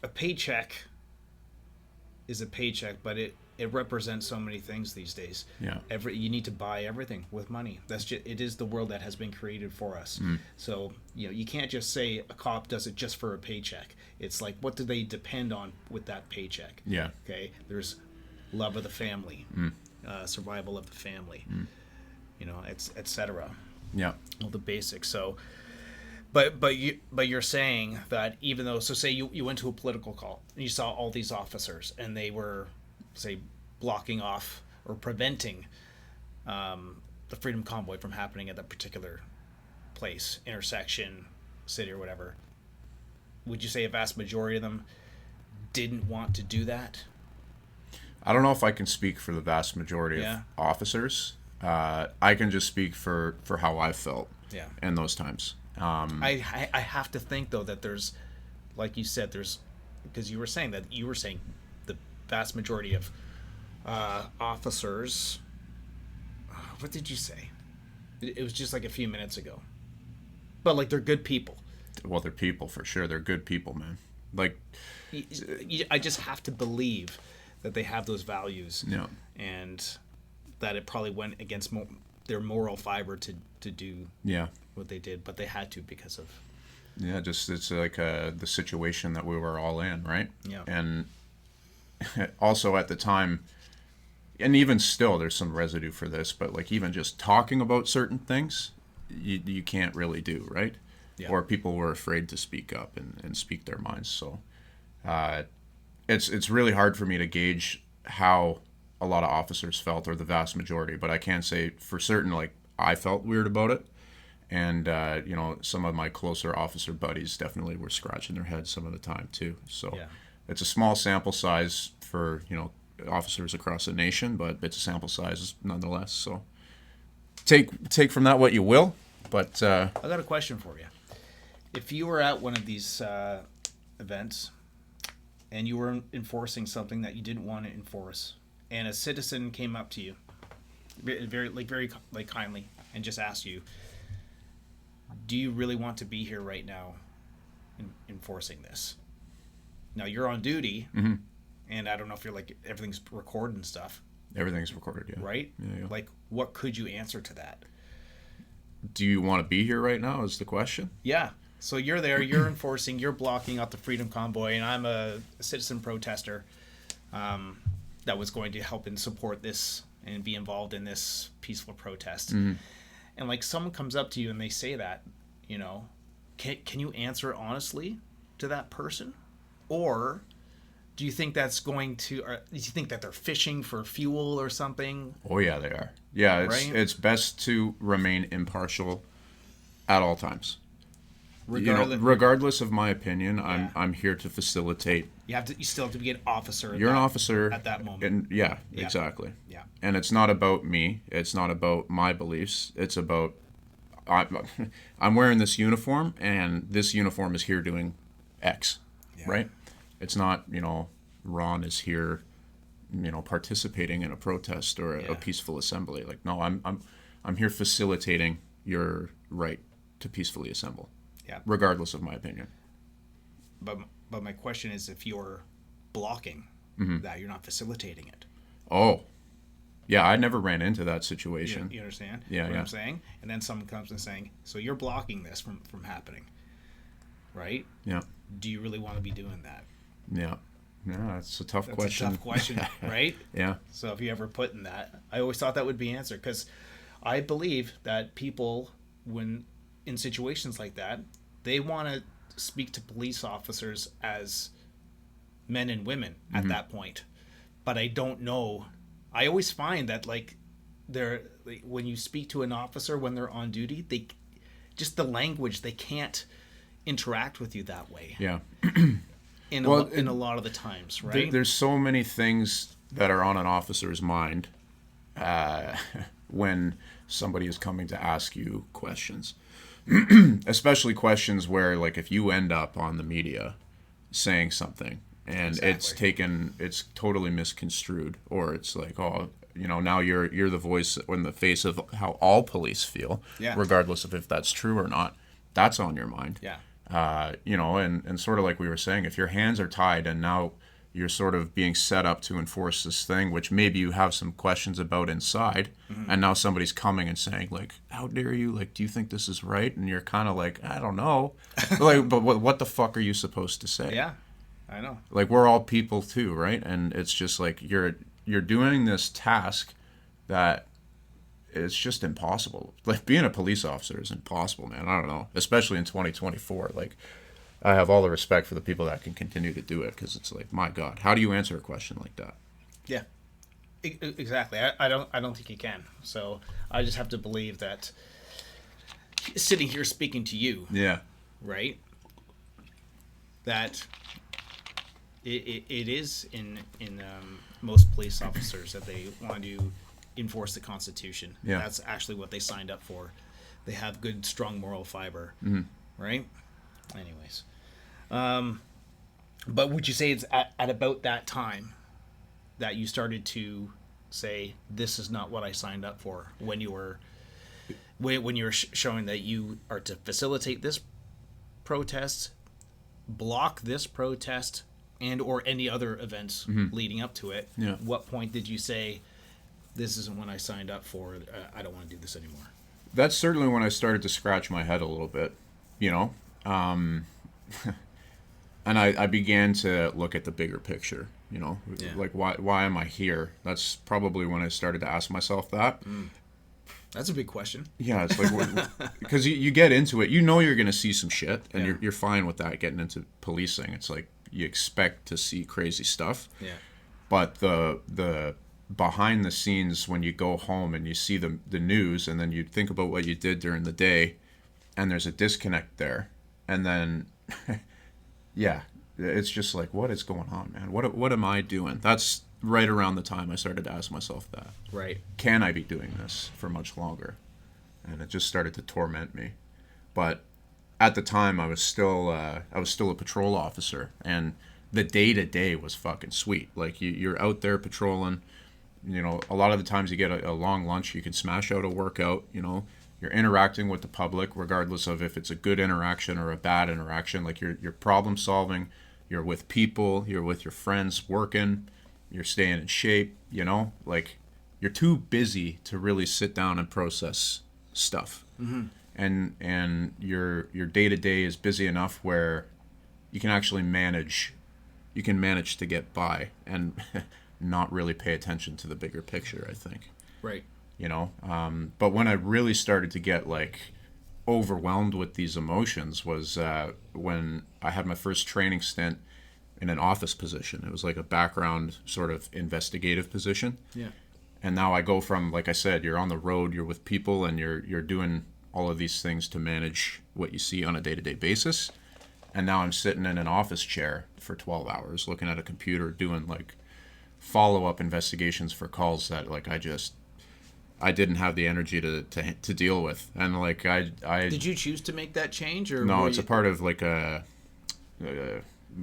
a paycheck is a paycheck, but it represents so many things these days. Yeah. You need to buy everything with money. It is the world that has been created for us. So, you can't just say a cop does it just for a paycheck. It's like, what do they depend on with that paycheck? Yeah. Okay. There's love of the family, survival of the family, etc. Yeah. All the basics. So, but you're saying that even though, so say you went to a political call and you saw all these officers and they were, say, blocking off or preventing the Freedom Convoy from happening at that particular place, intersection, city, or whatever. Would you say a vast majority of them didn't want to do that? I don't know if I can speak for the vast majority of officers. I can just speak for how I felt in those times. I have to think, though, that there's, like you said, there's, because you were saying the vast majority of officers, what did you say? It was just like a few minutes ago. But, like, they're good people. Well, they're people for sure. They're good people, man. Like, I just have to believe that they have those values. Yeah. And that it probably went against their moral fiber to do what they did, but they had to because of... Yeah, just it's like the situation that we were all in, right? Yeah. And also at the time, and even still, there's some residue for this, but like even just talking about certain things, you can't really do, right? Yeah. Or people were afraid to speak up and speak their minds. So it's really hard for me to gauge how a lot of officers felt, or the vast majority, but I can say for certain, like, I felt weird about it. And, some of my closer officer buddies definitely were scratching their heads some of the time too. So it's a small sample size for, officers across the nation, but it's a sample size nonetheless. So take from that what you will. But I got a question for you. If you were at one of these events and you were enforcing something that you didn't want to enforce, and a citizen came up to you, very kindly, and just asked you, "Do you really want to be here right now, enforcing this?" Now you're on duty, and I don't know if you're like everything's recorded and stuff. Everything's recorded, yeah. Right? Yeah. Like, what could you answer to that? Do you want to be here right now? Is the question? Yeah. So you're there, you're enforcing, you're blocking out the Freedom Convoy, and I'm a citizen protester that was going to help and support this and be involved in this peaceful protest. And like someone comes up to you and they say that, can you answer honestly to that person? Or do you think that's going to, or do you think that they're fishing for fuel or something? Oh yeah, they are. Yeah, it's best to remain impartial at all times. Regardless of my opinion, I'm here to facilitate. You still have to be an officer. You're an officer at that moment. And exactly. Yeah. And it's not about me. It's not about my beliefs. It's about I'm wearing this uniform, and this uniform is here doing X, right? It's not, Ron is here, participating in a protest or a peaceful assembly. Like, no, I'm here facilitating your right to peacefully assemble. Yeah. Regardless of my opinion. But my question is, if you're blocking that, you're not facilitating it. Oh. Yeah, I never ran into that situation. You understand what I'm saying? And then someone comes and saying, so you're blocking this from happening, right? Yeah. Do you really want to be doing that? Yeah. Yeah, that's a tough question. That's a tough question, right? Yeah. So if you ever put in that, I always thought that would be answered, because I believe that people, when in situations like that, they want to speak to police officers as men and women at that point. But I don't know. I always find that when you speak to an officer when they're on duty, they just the language, they can't interact with you that way. Yeah. In a lot of the times, right? There's so many things that are on an officer's mind when somebody is coming to ask you questions. Especially questions where, like, if you end up on the media saying something and it's totally misconstrued, or it's like, oh, now you're the voice or in the face of how all police feel, regardless of if that's true or not, that's on your mind. Yeah. And sort of like we were saying, if your hands are tied and now you're sort of being set up to enforce this thing, which maybe you have some questions about inside, and now somebody's coming and saying, like, how dare you? Like, do you think this is right? And you're kind of like, I don't know. but what the fuck are you supposed to say? Yeah, I know. Like, we're all people too, right? And it's just like you're doing this task that it's just impossible. Like being a police officer is impossible, man. I don't know, especially in 2024. Like I have all the respect for the people that can continue to do it, because it's like, my God, how do you answer a question like that? Yeah, exactly. I don't think you can. So I just have to believe that sitting here speaking to you, Yeah. right, that it is in most police officers that they want to enforce the Constitution. Yeah. That's actually what they signed up for. They have good, strong moral fiber, right? Anyways, but would you say it's at about that time that you started to say, this is not what I signed up for, when you were showing that you are to facilitate this protest, block this protest, and or any other events leading up to it? Yeah. What point did you say, this isn't what I signed up for, I don't want to do this anymore? That's certainly when I started to scratch my head a little bit, you know? And I began to look at the bigger picture, you know? Yeah. Like, why am I here? That's probably when I started to ask myself that. That's a big question. Yeah, it's like, because you get into it, you know you're going to see some shit, and Yeah. you're fine with that, getting into policing. It's like, you expect to see crazy stuff. Yeah. But the behind the scenes, when you go home and you see the news, and then you think about what you did during the day, and there's a disconnect there, and then yeah, it's just like, what is going on, man? What am I doing? That's right around the time I started to ask myself that. Right. Can I be doing this for much longer? And it just started to torment me. But at the time, I was still a patrol officer, and the day-to-day was fucking sweet. Like, you're out there patrolling. You know, a lot of the times you get a long lunch, you can smash out a workout. You know, you're interacting with the public, regardless of if it's a good interaction or a bad interaction. Like, you're problem solving, you're with people, you're with your friends working, you're staying in shape, you know? Like, you're too busy to really sit down and process stuff. And your day-to-day is busy enough where you can actually manage to get by and not really pay attention to the bigger picture, I think. Right. You know, but when I really started to get like overwhelmed with these emotions was when I had my first training stint in an office position. It was like a background sort of investigative position. Yeah. And now I go from, like I said, you're on the road, you're with people, and you're doing all of these things to manage what you see on a day-to-day basis. And now I'm sitting in an office chair for 12 hours looking at a computer doing like follow-up investigations for calls that like I didn't have the energy to deal with. And like I Did you choose to make that change, or no, were it's you... a part of like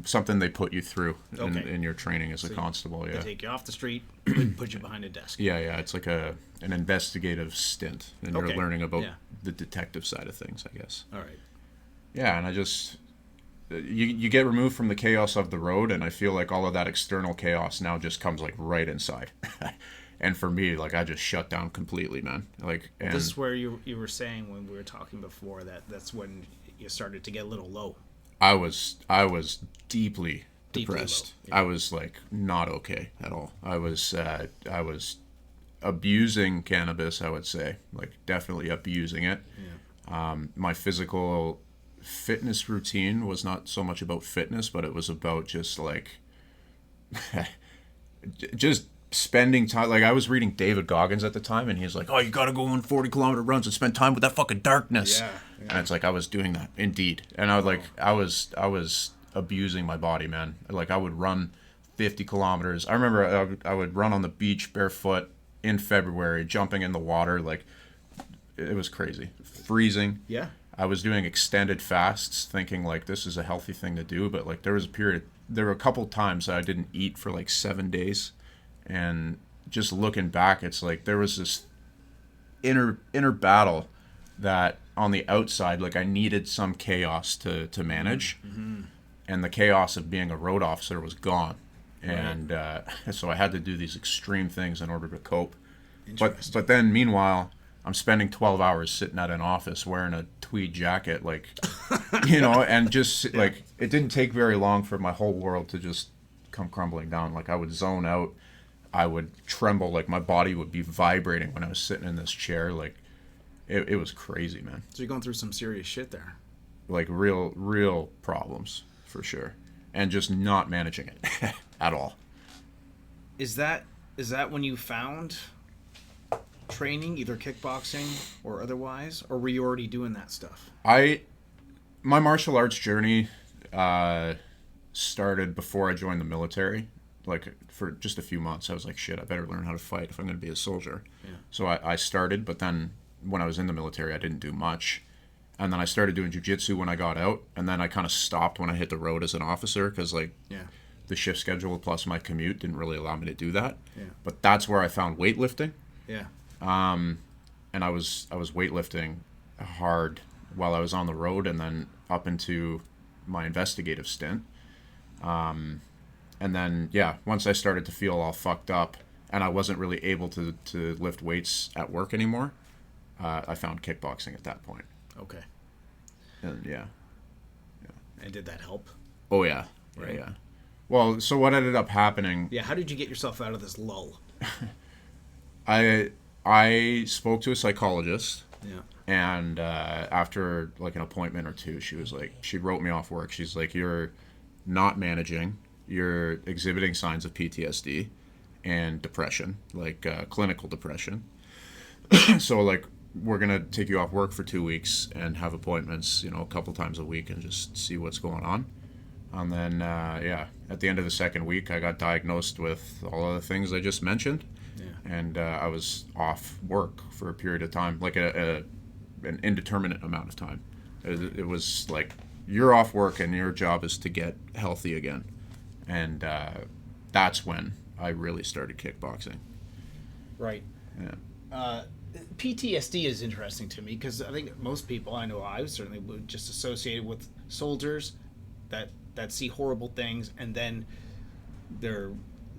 something they put you through Okay. in your training as a constable. They Yeah. take you off the street, put you behind a desk. Yeah, it's like an investigative stint, and Okay. you're learning about Yeah. the detective side of things, I guess. All right. Yeah, and I just you get removed from the chaos of the road, and I feel like all of that external chaos now just comes like right inside. And for me, like, I just shut down completely, man. Like, and This is where you were saying when we were talking before that's when you started to get a little low. I was deeply Deeply depressed. low, yeah. I was like not okay at all. I was abusing cannabis, I would say, like definitely abusing it. Yeah. My physical fitness routine was not so much about fitness, but it was about just like just spending time. Like, I was reading David Goggins at the time, and he was like, oh, you gotta go on 40-kilometer runs and spend time with that fucking darkness. Yeah. And it's like, I was doing that indeed, and I was like, I was abusing my body, man. Like, I would run 50 kilometers. I remember I would run on the beach barefoot in February, jumping in the water. Like, it was crazy, freezing. Yeah. I was doing extended fasts, thinking like this is a healthy thing to do, but like there were a couple times I didn't eat for like 7 days, and just looking back, it's like there was this inner battle that on the outside, like I needed some chaos to manage, and the chaos of being a road officer was gone, and so I had to do these extreme things in order to cope. But then meanwhile, I'm spending 12 hours sitting at an office wearing a tweed jacket, like, you know, and just like, it didn't take very long for my whole world to just come crumbling down. Like, I would zone out. I would tremble, like my body would be vibrating when I was sitting in this chair. Like it was crazy, man. So you're going through some serious shit there. Like real problems for sure, and just not managing it at all. Is that when you found training, either kickboxing or otherwise, or were you already doing that stuff? My martial arts journey started before I joined the military. Like for just a few months, I was like, shit, I better learn how to fight if I'm going to be a soldier. Yeah. So I started, but then when I was in the military, I didn't do much. And then I started doing jiu-jitsu when I got out, and then I kind of stopped when I hit the road as an officer because the shift schedule plus my commute didn't really allow me to do that. Yeah. But that's where I found weightlifting. Yeah. And I was weightlifting hard while I was on the road, and then up into my investigative stint. And then once I started to feel all fucked up and I wasn't really able to lift weights at work anymore, I found kickboxing at that point. Okay. And And did that help? Oh yeah. Right. Yeah. Well, so what ended up happening? Yeah. How did you get yourself out of this lull? I spoke to a psychologist. Yeah. And after like an appointment or two, she wrote me off work. She's like, you're not managing. You're exhibiting signs of PTSD and depression, like clinical depression. So like, we're going to take you off work for 2 weeks and have appointments, a couple times a week and just see what's going on. And then, at the end of the second week, I got diagnosed with all of the things I just mentioned. Yeah. And I was off work for a period of time, like an indeterminate amount of time. It was like, you're off work and your job is to get healthy again. And that's when I really started kickboxing. Right. Yeah. PTSD is interesting to me because I think most people, I know I certainly would just associate it with soldiers that see horrible things, and then they're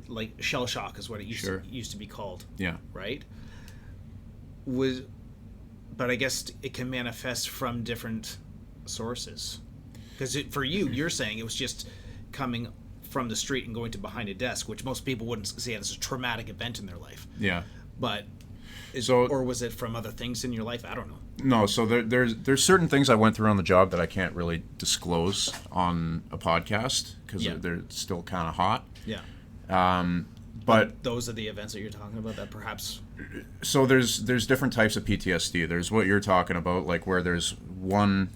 like shell shock is what it used to be called. Yeah. Right. But I guess it can manifest from different sources. Because for you, you're saying it was just coming from the street and going to behind a desk, which most people wouldn't see it as a traumatic event in their life. Yeah. But or was it from other things in your life? I don't know. No, so there's certain things I went through on the job that I can't really disclose on a podcast because they're still kind of hot. Yeah. But those are the events that you're talking about that perhaps. So there's different types of PTSD. There's what you're talking about, like where there's one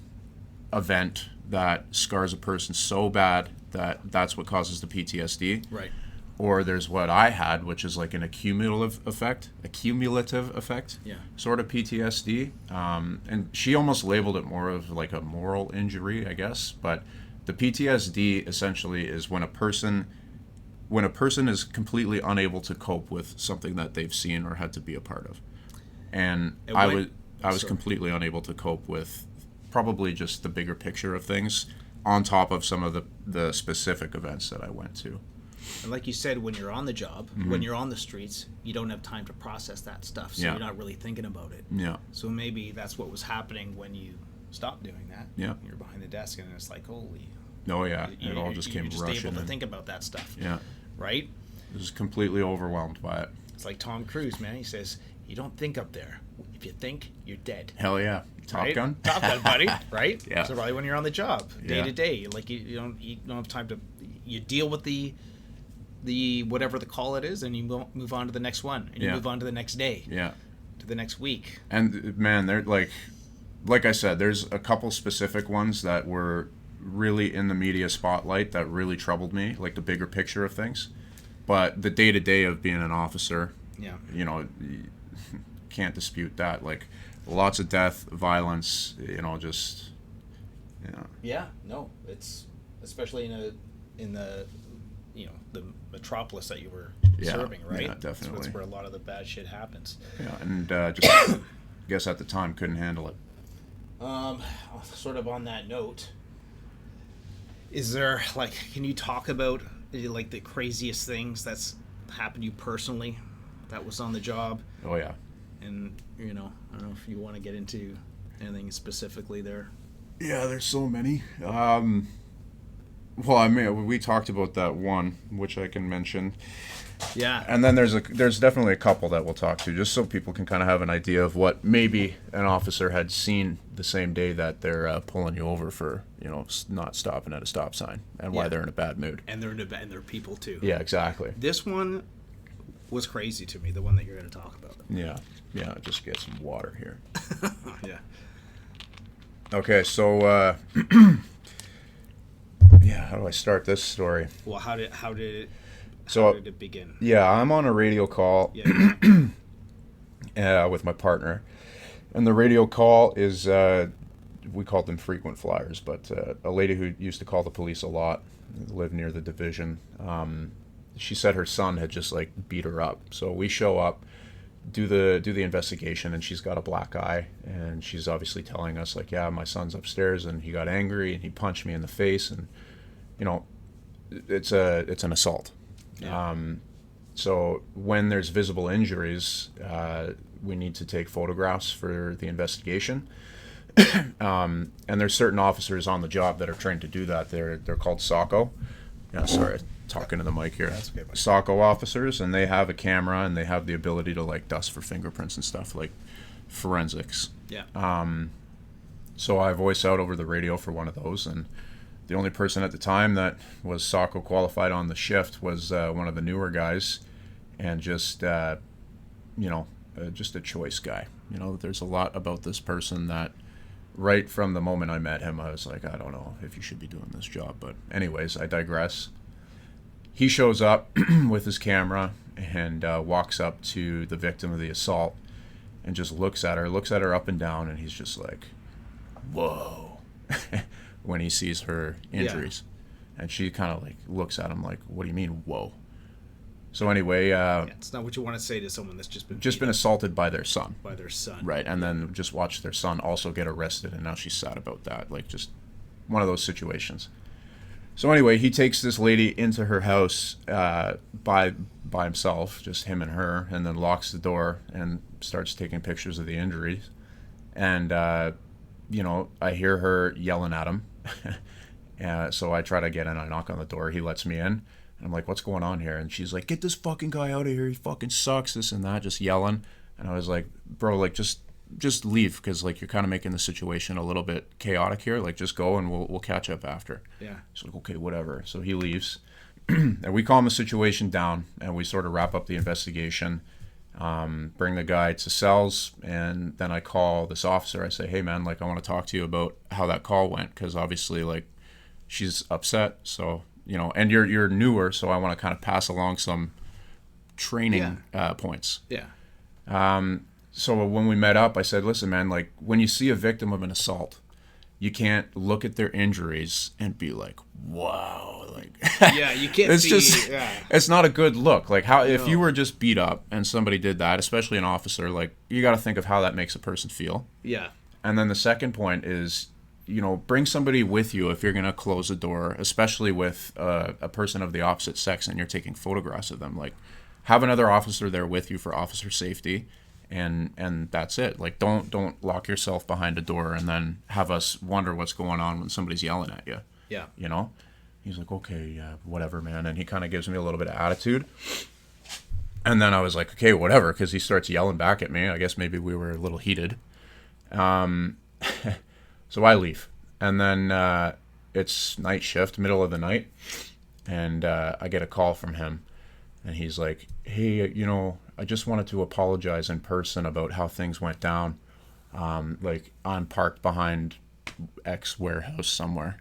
event that scars a person so bad that that's what causes the PTSD. Right. Or there's what I had, which is like an accumulative effect, Yeah. sort of PTSD. And she almost labeled it more of like a moral injury, I guess. But the PTSD essentially is when a person is completely unable to cope with something that they've seen or had to be a part of. And I was completely unable to cope with probably just the bigger picture of things on top of some of the specific events that I went to. And like you said, when you're on the job, Mm-hmm. when you're on the streets, you don't have time to process that stuff, so you're not really thinking about it. Yeah. So maybe that's what was happening when you stopped doing that. Yeah. You're behind the desk, and it's like, holy. Oh yeah, it all just came you're just rushing able to in. think about that stuff. Yeah. Right? I was completely overwhelmed by it. It's like Tom Cruise, man. He says, you don't think up there. If you think, you're dead. Hell yeah. Top Right? Gun? Top Gun, buddy. Right? Yeah. So probably when you're on the job, day Yeah. to day, like you don't have time to, you deal with the whatever the call it is, and you move on to the next one, and you move on to the next day, Yeah. to the next week. And man, they're like I said, there's a couple specific ones that were really in the media spotlight that really troubled me, like the bigger picture of things. But the day-to-day of being an officer, you can't dispute that. Like, lots of death, violence, just. Yeah, no, it's especially in the the metropolis that you were serving, right? Yeah, definitely. That's where a lot of the bad shit happens. Yeah, and just I guess at the time couldn't handle it. Sort of on that note, is there can you talk about like the craziest things that's happened to you personally that was on the job? Oh yeah. And I don't know if you want to get into anything specifically there. Yeah, there's so many. Well, I mean, we talked about that one, which I can mention. Yeah. And then there's definitely a couple that we'll talk to, just so people can kind of have an idea of what maybe an officer had seen the same day that they're pulling you over for, not stopping at a stop sign, and why they're in a bad mood. And they're people too. Yeah, exactly. This one was crazy to me, the one that you're going to talk about. Yeah, just get some water here. Yeah. Okay, so how do I start this story? Well, how did it begin? Yeah, I'm on a radio call with my partner, and the radio call is we called them frequent flyers, but a lady who used to call the police a lot, lived near the division. She said her son had just beat her up, so we show up, do the investigation, and she's got a black eye, and she's obviously telling us yeah, my son's upstairs and he got angry and he punched me in the face, and it's an assault. Yeah. So when there's visible injuries, we need to take photographs for the investigation. And there's certain officers on the job that are trained to do that. They're called SOCO. Yeah, sorry, talking to the mic here. That's okay, buddy. SOCO officers, and they have a camera and they have the ability to dust for fingerprints and stuff, like forensics. Yeah. So I voice out over the radio for one of those, and the only person at the time that was SOCO qualified on the shift was one of the newer guys, and just a choice guy. There's a lot about this person that right from the moment I met him, I was like, I don't know if you should be doing this job. But anyways, I digress. He shows up with his camera and walks up to the victim of the assault and just looks at her up and down, and he's just like, whoa, when he sees her injuries. Yeah. And she kind of looks at him like, what do you mean, whoa? So anyway, it's not what you want to say to someone that's just been assaulted by their son. Right, and then just watch their son also get arrested, and now she's sad about that. Just one of those situations. So anyway, he takes this lady into her house by himself, just him and her, and then locks the door and starts taking pictures of the injuries. And I hear her yelling at him. So I try to get in. I knock on the door. He lets me in. And I'm like, what's going on here? And she's like, get this fucking guy out of here. He fucking sucks, this and that, just yelling. And I was like, bro, just leave, because you're kind of making the situation a little bit chaotic here. Just go and we'll catch up after. Yeah. She's like, okay, whatever. So he leaves. And we calm the situation down, and we sort of wrap up the investigation, bring the guy to cells, and then I call this officer. I say, hey, man, I want to talk to you about how that call went, because obviously, she's upset. So, and you're newer, so I want to kind of pass along some training points. Yeah. So when we met up, I said, listen, man, when you see a victim of an assault, you can't look at their injuries and be like, wow. Yeah, you can't it's not a good look. If you were just beat up and somebody did that, especially an officer, you got to think of how that makes a person feel. Yeah. And then the second point is, bring somebody with you if you're going to close a door, especially with a person of the opposite sex and you're taking photographs of them. Have another officer there with you for officer safety, and that's it. Don't lock yourself behind a door and then have us wonder what's going on when somebody's yelling at you. Yeah. He's like, okay, yeah, whatever, man. And he kind of gives me a little bit of attitude. And then I was like, okay, whatever, because he starts yelling back at me. I guess maybe we were a little heated. So I leave, and then it's night shift, middle of the night, and I get a call from him, and he's like, hey, I just wanted to apologize in person about how things went down. I'm parked behind X warehouse somewhere.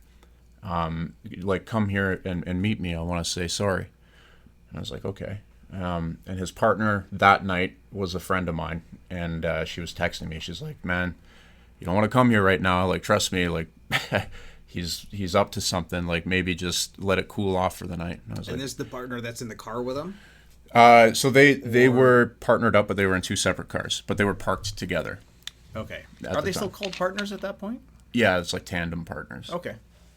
Come here and meet me. I want to say sorry. And I was like, okay. And his partner that night was a friend of mine, and she was texting me. She's like, man, you don't want to come here right now. Trust me, he's up to something. Maybe just let it cool off for the night. And I was this is the partner that's in the car with him? So they were partnered up, but they were in two separate cars, but they were parked together. Okay. Are they still called partners at that point? Yeah, it's tandem partners. Okay.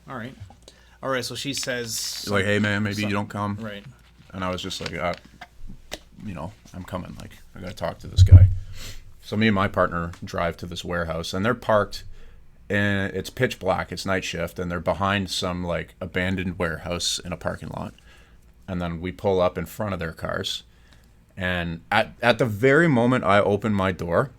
All right. So she says, hey, man, maybe you don't come. Right. And I was just like, I'm coming. I got to talk to this guy. So me and my partner drive to this warehouse, and they're parked, and it's pitch black. It's night shift, and they're behind some abandoned warehouse in a parking lot. and then we pull up in front of their cars. And at the very moment I open my door,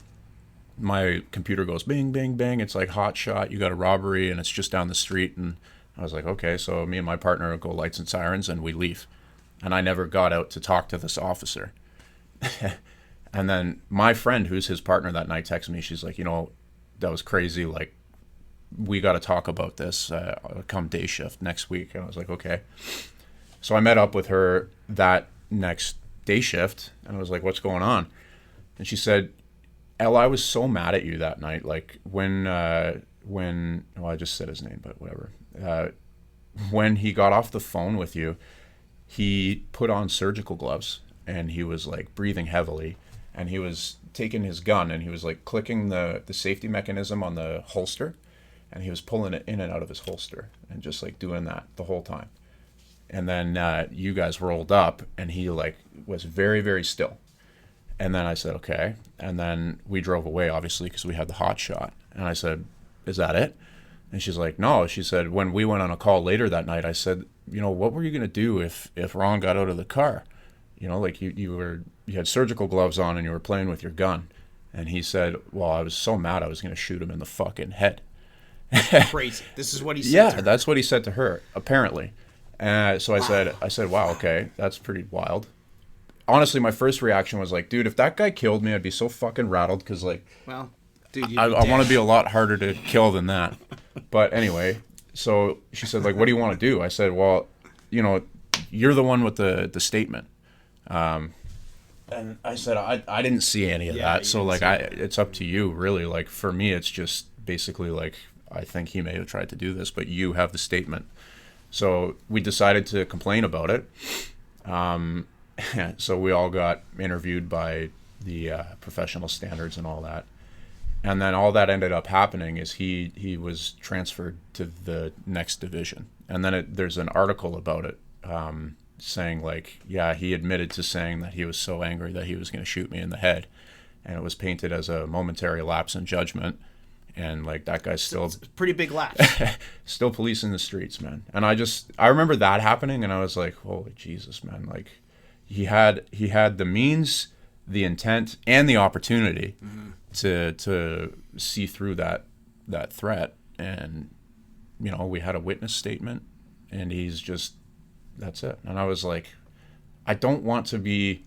my computer goes bing, bing, bing. It's like hot shot. You got a robbery, and it's just down the street. And I was like, okay. So me and my partner go lights and sirens, and we leave. And I never got out to talk to this officer. And then my friend, who's his partner that night, texted me. She's like, that was crazy. Like, we got to talk about this. Come day shift next week. And I was like, okay. So I met up with her that next day shift, and I was like, what's going on? And she said, El, I was so mad at you that night. Like when well, I just said his name, but whatever. When he got off the phone with you, he put on surgical gloves, and he was like breathing heavily, and he was taking his gun, and he was like clicking the safety mechanism on the holster, and he was pulling it in and out of his holster, and just like doing that the whole time. And then you guys rolled up, and he like was very, very still. And then I said, okay. And then we drove away, obviously, because we had the hot shot. And I said, is that it? And she's like, no. She said, when we went on a call later that night, I said, what were you going to do if Ron got out of the car? Like you had surgical gloves on and you were playing with your gun. And he said, well, I was so mad I was going to shoot him in the fucking head. Crazy. This is what he said Yeah, to her. that's what he said to her, apparently. So I said, wow, okay, that's pretty wild. Honestly, my first reaction was like, dude, if that guy killed me, I'd be so fucking rattled because, like, Well, dude, I want to be a lot harder to kill than that. But anyway, so she said, like, what do you want to do? I said, well, you're the one with the statement. And I said, I didn't see any of that. So, like, it's up to you, really. Like, for me, it's just basically, like, I think he may have tried to do this, but you have the statement. So we decided to complain about it. So we all got interviewed by the professional standards and all that. And then all that ended up happening is he was transferred to the next division. And then there's an article about it saying, like, yeah, he admitted to saying that he was so angry that he was going to shoot me in the head. And it was painted as a momentary lapse in judgment. And, like, that guy's still... It's a pretty big lapse. Still policing the streets, man. And I remember that happening, and I was like, holy Jesus, man. Like, he had the means, the intent, and the opportunity to see through that threat. And, we had a witness statement, and he's just... That's it. And I was like, I don't want to be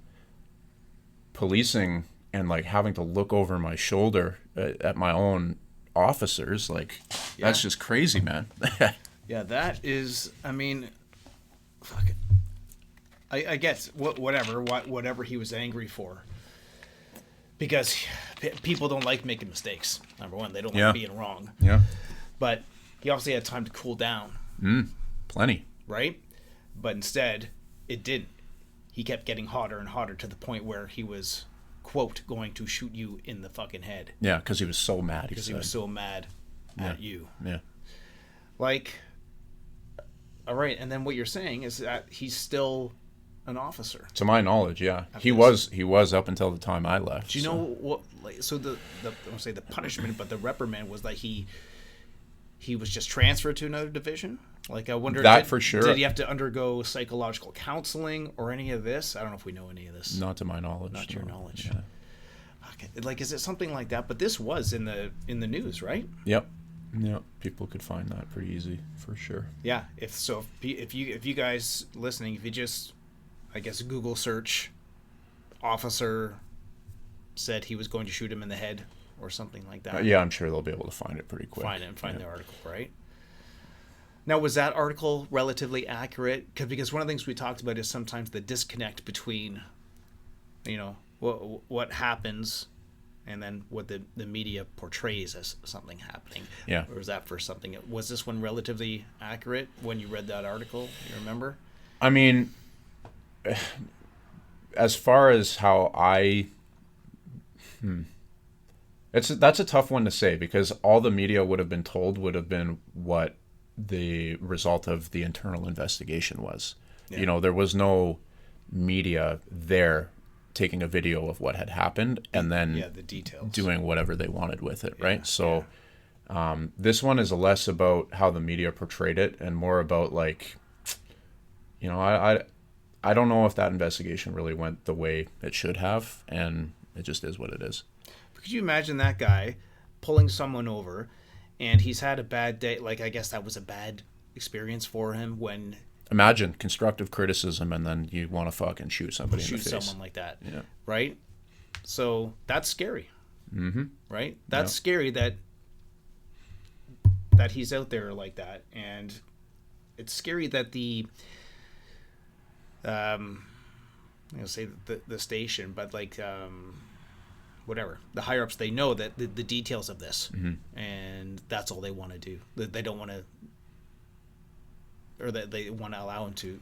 policing and, like, having to look over my shoulder at my own officers. Like, that's just crazy, man. Yeah, that is, I mean, fuck it. I guess whatever he was angry for, because people don't like making mistakes. Number one, they don't like being wrong. Yeah. But he obviously had time to cool down. Plenty. Right? But instead, it didn't. He kept getting hotter and hotter to the point where he was, quote, going to shoot you in the fucking head. Yeah, because he was so mad. Because he was so mad at you. Yeah. Like, all right, and then what you're saying is that he's still an officer. To my knowledge, yeah. He was up until the time I left. Do you know what, like, so the I won't say the punishment, but the reprimand was that he was just transferred to another division? Like, I wonder... That for sure. Did he have to undergo psychological counseling or any of this? I don't know if we know any of this. Not to my knowledge. Not to your knowledge. Yeah. Okay. Like, is it something like that? But this was in the news, right? Yep. People could find that pretty easy, for sure. Yeah. If you guys listening, if you just, I guess, Google search officer said he was going to shoot him in the head or something like that. Yeah, I'm sure they'll be able to find it pretty quick. Find the article, right? Now, was that article relatively accurate? Because one of the things we talked about is sometimes the disconnect between, what happens and then what the media portrays as something happening. Yeah. Or was that for something? Was this one relatively accurate when you read that article? You remember? I mean, as far as how that's a tough one to say, because all the media would have been told would have been what the result of the internal investigation was. Yeah. There was no media there taking a video of what had happened and then the details, doing whatever they wanted with it, right? So this one is less about how the media portrayed it and more about, like, I I don't know if that investigation really went the way it should have, and it just is what it is. Could you imagine that guy pulling someone over, and he's had a bad day? Like, I guess that was a bad experience for him when Imagine constructive criticism, and then you want to fucking shoot somebody in shoot the face. someone like that, Yeah. right? So that's scary, right? That's Yeah. scary that he's out there like that, and it's scary that the I'm gonna say the station, but like whatever, the higher ups, they know that the details of this, and that's all they want to do. They don't want to, or that they want to allow him to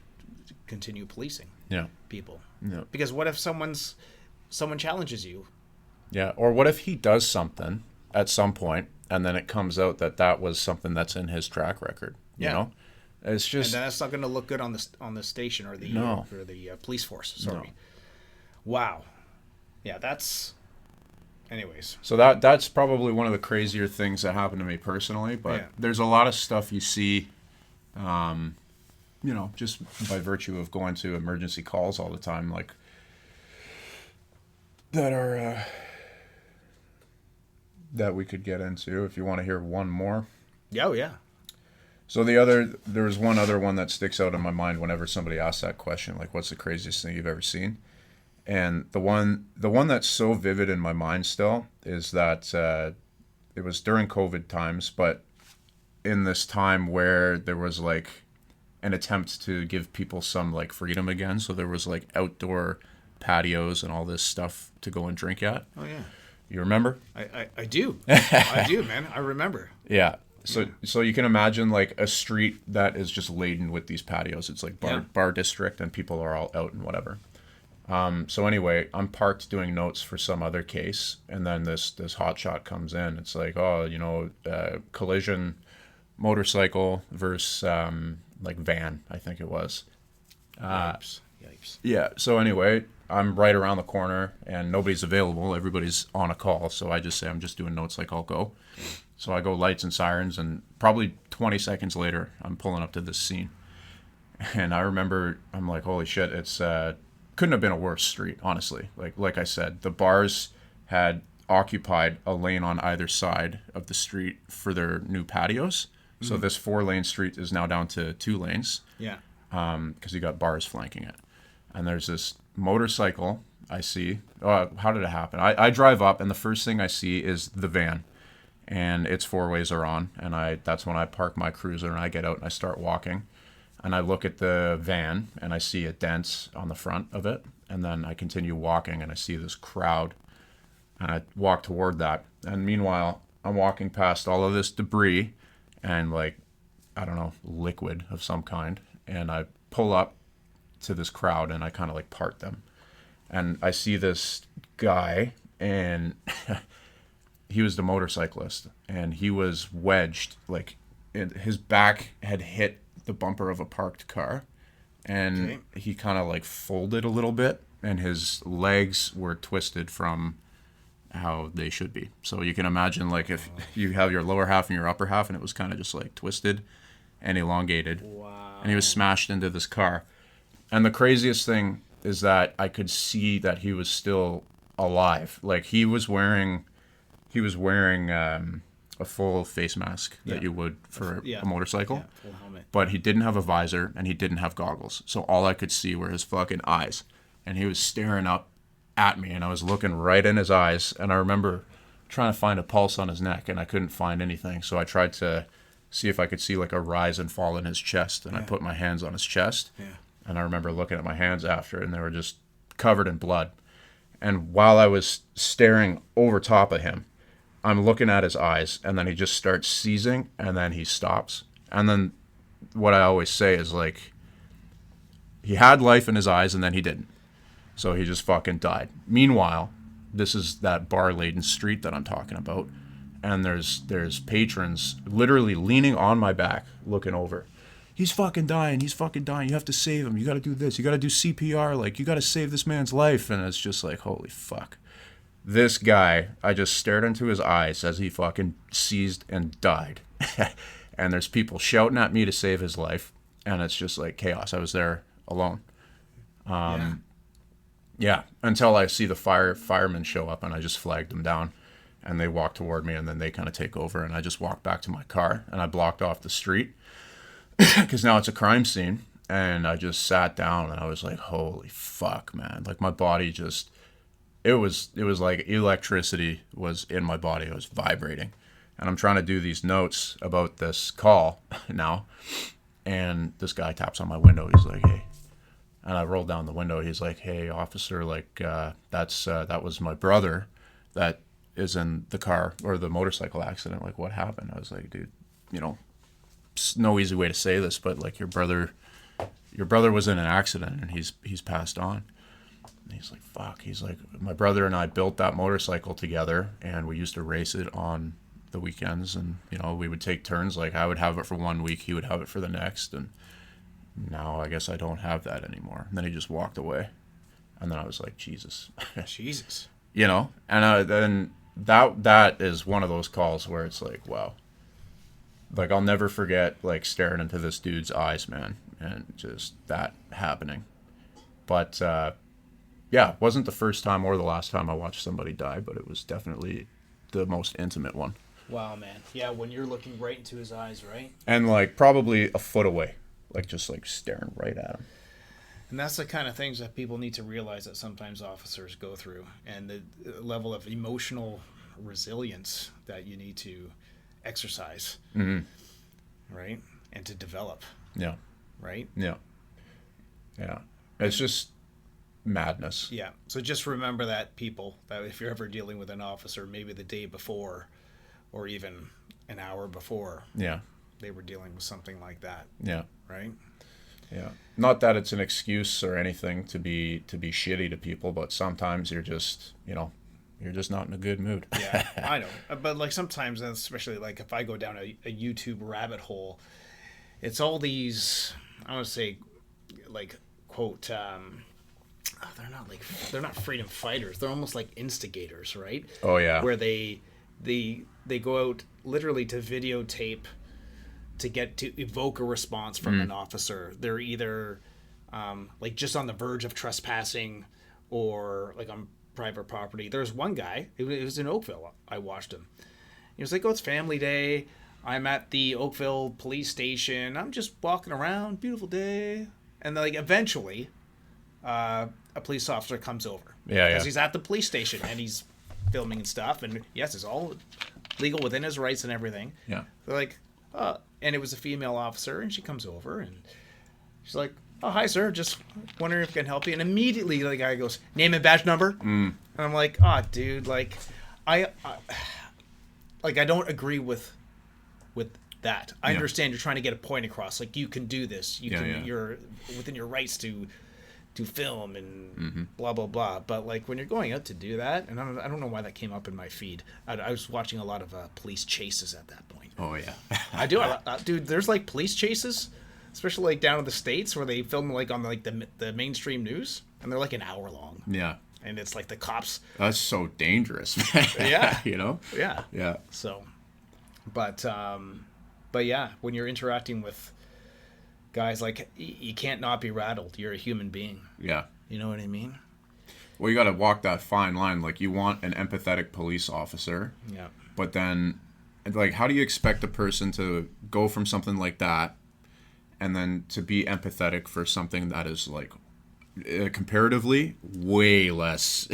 continue policing Yeah. people. Yeah. Because what if someone challenges you? Yeah. Or what if he does something at some point, and then it comes out that that was something that's in his track record? You Yeah. know, it's just And that's not going to look good on the station or the No. police force. Sorry. No. Wow. Yeah, that's. Anyways. so that's probably one of the crazier things that happened to me personally. But Yeah. there's a lot of stuff you see, just by virtue of going to emergency calls all the time, like that are that we could get into if you want to hear one more. Yeah, oh, yeah. So there's one other one that sticks out in my mind whenever somebody asks that question, like, what's the craziest thing you've ever seen? And the one that's so vivid in my mind still is that it was during COVID times, but in this time where there was like an attempt to give people some like freedom again. So there was like outdoor patios and all this stuff to go and drink at. Oh, yeah. You remember? I do. I do, man. I remember. Yeah. So you can imagine like a street that is just laden with these patios. It's like bar district, and people are all out and whatever. So anyway, I'm parked doing notes for some other case, and then this hotshot comes in. It's like, collision, motorcycle versus like van, I think it was. Yipes. Yeah. So anyway, I'm right around the corner, and nobody's available. Everybody's on a call. So I just say, I'm just doing notes, like I'll go. So I go lights and sirens, and probably 20 seconds later, I'm pulling up to this scene. And I remember, I'm like, holy shit, it's couldn't have been a worse street, honestly. Like I said, the bars had occupied a lane on either side of the street for their new patios. So this 4-lane street is now down to 2 lanes. Yeah. Because you got bars flanking it. And there's this motorcycle I see. How did it happen? I drive up, and the first thing I see is the van. And its 4-ways are on. And that's when I park my cruiser, and I get out and I start walking. And I look at the van, and I see a dent on the front of it. And then I continue walking, and I see this crowd. And I walk toward that. And meanwhile, I'm walking past all of this debris and, like, I don't know, liquid of some kind. And I pull up to this crowd, and I kind of, like, part them. And I see this guy, and he was the motorcyclist. And he was wedged, like, his back had hit the bumper of a parked car, and he kind of like folded a little bit, and his legs were twisted from how they should be. So you can imagine, like, if you have your lower half and your upper half, and it was kind of just like twisted and elongated. Wow. And he was smashed into this car. And the craziest thing is that I could see that he was still alive. Like, he was wearing a full face mask that you would for a motorcycle. Yeah, full helmet. But he didn't have a visor, and he didn't have goggles. So all I could see were his fucking eyes. And he was staring up at me, and I was looking right in his eyes. And I remember trying to find a pulse on his neck, and I couldn't find anything. So I tried to see if I could see like a rise and fall in his chest. And I put my hands on his chest. Yeah. And I remember looking at my hands after, and they were just covered in blood. And while I was staring over top of him, I'm looking at his eyes, and then he just starts seizing, and then he stops. And then what I always say is, like, he had life in his eyes, and then he didn't. So he just fucking died. Meanwhile, this is that bar-laden street that I'm talking about, and there's patrons literally leaning on my back, looking over. He's fucking dying. He's fucking dying. You have to save him. You got to do this. You got to do CPR. Like, you got to save this man's life. And it's just like, holy fuck. This guy, I just stared into his eyes as he fucking seized and died. And there's people shouting at me to save his life. And it's just like chaos. I was there alone. Yeah, until I see the firemen show up, and I just flagged them down, and they walk toward me, and then they kind of take over, and I just walk back to my car, and I blocked off the street because now it's a crime scene, and I just sat down, and I was like, holy fuck, man! Like my body just, it was like electricity was in my body. It was vibrating, and I'm trying to do these notes about this call now, and this guy taps on my window. He's like, hey. And I rolled down the window. He's like, "Hey, officer, like that was my brother, that is in the car or the motorcycle accident. Like, what happened?" I was like, "Dude, no easy way to say this, but like your brother was in an accident and he's passed on." And he's like, "Fuck." He's like, "My brother and I built that motorcycle together, and we used to race it on the weekends, and we would take turns. Like, I would have it for 1 week, he would have it for the next, and." Now I guess I don't have that anymore. And then he just walked away. And then I was like, Jesus. Jesus. And then that is one of those calls where it's like, wow. Like, I'll never forget, like, staring into this dude's eyes, man. And just that happening. But, yeah, it wasn't the first time or the last time I watched somebody die, but it was definitely the most intimate one. Wow, man. Yeah, when you're looking right into his eyes, right? And, like, probably a foot away. Like, just, like, staring right at him. And that's the kind of things that people need to realize that sometimes officers go through, and the level of emotional resilience that you need to exercise, right? And to develop. Yeah. Right? Yeah. Yeah. It's just madness. Yeah. So just remember that, people, that if you're ever dealing with an officer, maybe the day before or even an hour before. Yeah. They were dealing with something like that. Yeah. Right? Yeah. Not that it's an excuse or anything to be shitty to people, but sometimes you're just not in a good mood. Yeah, I know. But like sometimes, especially like if I go down a YouTube rabbit hole, it's all these, I want to say, like, quote, they're not freedom fighters. They're almost like instigators, right? Oh yeah. Where they go out literally to videotape to get to evoke a response from an officer. They're either like just on the verge of trespassing or like on private property. There's one guy, it was in Oakville. I watched him. He was like, "Oh, it's family day. I'm at the Oakville police station. I'm just walking around. Beautiful day." And like eventually, a police officer comes over. Yeah, because he's at the police station and he's filming and stuff. And yes, it's all legal within his rights and everything. Yeah. They're like, and it was a female officer, and she comes over and she's like, "Oh, hi, sir. Just wondering if I can help you." And immediately the guy goes, "Name and badge number." And I'm like, "Oh, dude, like, I don't agree with that. I understand you're trying to get a point across. Like, you can do this. You're within your rights to film and blah blah blah. But like when you're going out to do that, and I don't know why that came up in my feed. I was watching a lot of police chases at that point. Oh yeah. I do, dude. There's like police chases, especially like down in the States where they film like on like the mainstream news, and they're like an hour long. Yeah. And it's like the cops. That's so dangerous, man. Yeah. Yeah. Yeah. So, but yeah, when you're interacting with guys, like you can't not be rattled. You're a human being. Yeah. You know what I mean? Well, you got to walk that fine line. Like, you want an empathetic police officer. Yeah. But then, like, how do you expect a person to go from something like that and then to be empathetic for something that is, like, comparatively way less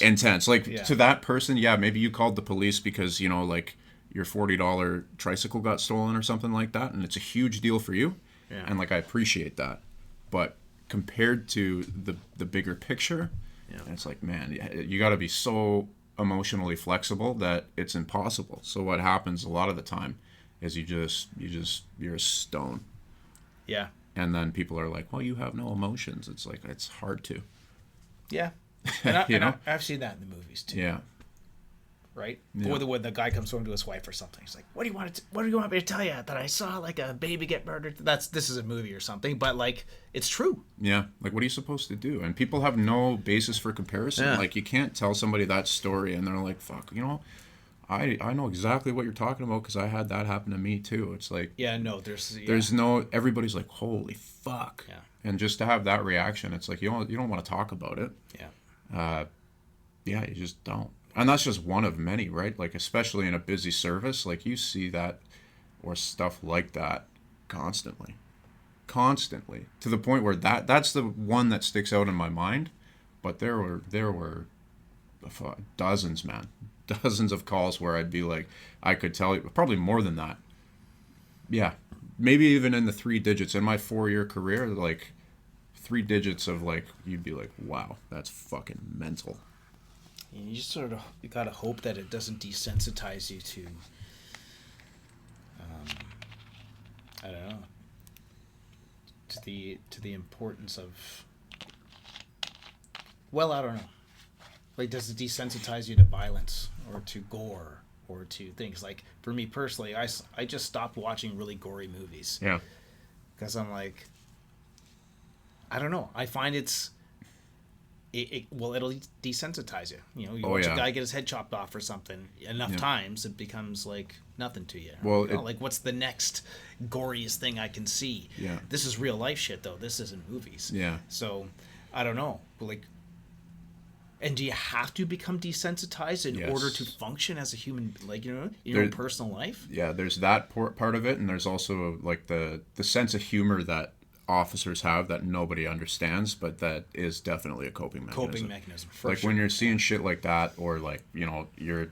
intense? Like, to that person, yeah, maybe you called the police because, like, your $40 tricycle got stolen or something like that, and it's a huge deal for you. Yeah. And, like, I appreciate that. But compared to the bigger picture, it's like, man, you got to be so emotionally flexible that it's impossible. So what happens a lot of the time is you're a stone. Yeah. And then people are like, "Well, you have no emotions." It's like, it's hard to. Yeah. And I've seen that in the movies too. Yeah. Right? Yeah. Or when the guy comes home to his wife or something. He's like, what do you want me to tell you? That I saw like a baby get murdered? This is a movie or something, but like it's true. Yeah. Like, what are you supposed to do? And people have no basis for comparison. Yeah. Like, you can't tell somebody that story and they're like, "Fuck, I know exactly what you're talking about because I had that happen to me too. It's like Yeah, no, there's there's no everybody's like holy fuck, Yeah. and just to have that reaction, it's like you don't want to talk about it. Yeah. Yeah, you just don't. And that's just one of many, right? Like, especially in a busy service, like you see that or stuff like that constantly. Constantly. To the point where that's the one that sticks out in my mind. But there were dozens, man. Dozens of calls where I'd be like, I could tell you, probably more than that. Yeah. Maybe even in the 3 digits in my 4-year career, like 3 digits of like, you'd be like, wow, that's fucking mental. You just sort of you gotta hope that it doesn't desensitize you to, I don't know, to the importance of. Well, I don't know. Like, does it desensitize you to violence or to gore or to things like? For me personally, I just stopped watching really gory movies. Yeah. Because I'm like, I don't know. I find it'll desensitize you. You know, you watch a guy get his head chopped off or something enough times, it becomes like nothing to you. Well, you know, like what's the next goriest thing I can see? Yeah. This is real life shit though. This isn't movies. Yeah. So, I don't know. But like, and do you have to become desensitized in order to function as a human, like, you know, in your own personal life? Yeah, there's that part of it, and there's also like the sense of humor that officers have that nobody understands, but that is definitely a coping mechanism. For like sure. when you're seeing shit like that, or like, you know, you're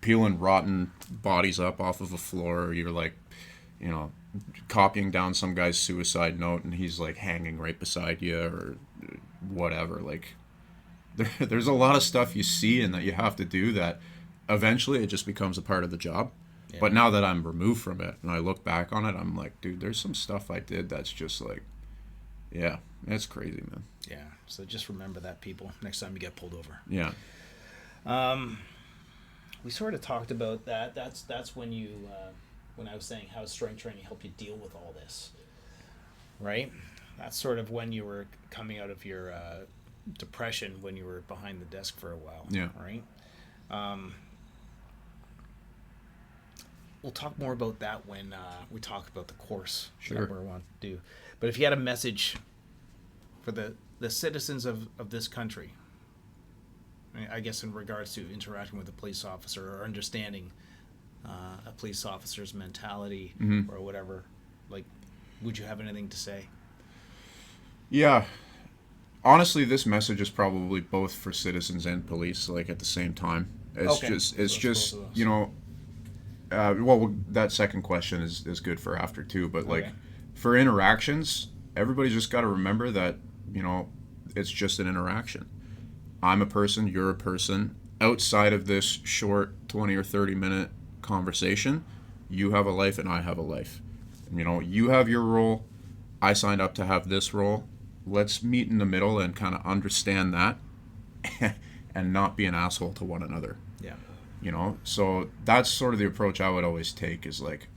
peeling rotten bodies up off of a floor, or you're like, you know, copying down some guy's suicide note and he's like hanging right beside you or whatever. Like there's a lot of stuff you see and that you have to do that eventually it just becomes a part of the job. Yeah. But now that I'm removed from it and I look back on it, I'm like, dude, there's some stuff I did that's just like, yeah, it's crazy, man. Yeah. So just remember that, people, next time you get pulled over. Yeah. We sort of talked about that. That's when you, when I was saying how strength training helped you deal with all this, right? That's sort of when you were coming out of your depression, when you were behind the desk for a while. Yeah. Right. We'll talk more about that when we talk about the course that we want to do. But if you had a message for the citizens of this country, I guess in regards to interacting with a police officer or understanding a police officer's mentality or whatever, like, would you have anything to say? Yeah. Honestly, this message is probably both for citizens and police, like, at the same time. It's just you know, well, that second question is good for after too, but like for interactions, everybody just got to remember that, you know, it's just an interaction. I'm a person, you're a person. Outside of this short 20 or 30 minute conversation, you have a life and I have a life. And, you know, you have your role. I signed up to have this role. Let's meet in the middle and kind of understand that and not be an asshole to one another. Yeah. You know, so that's sort of the approach I would always take is like,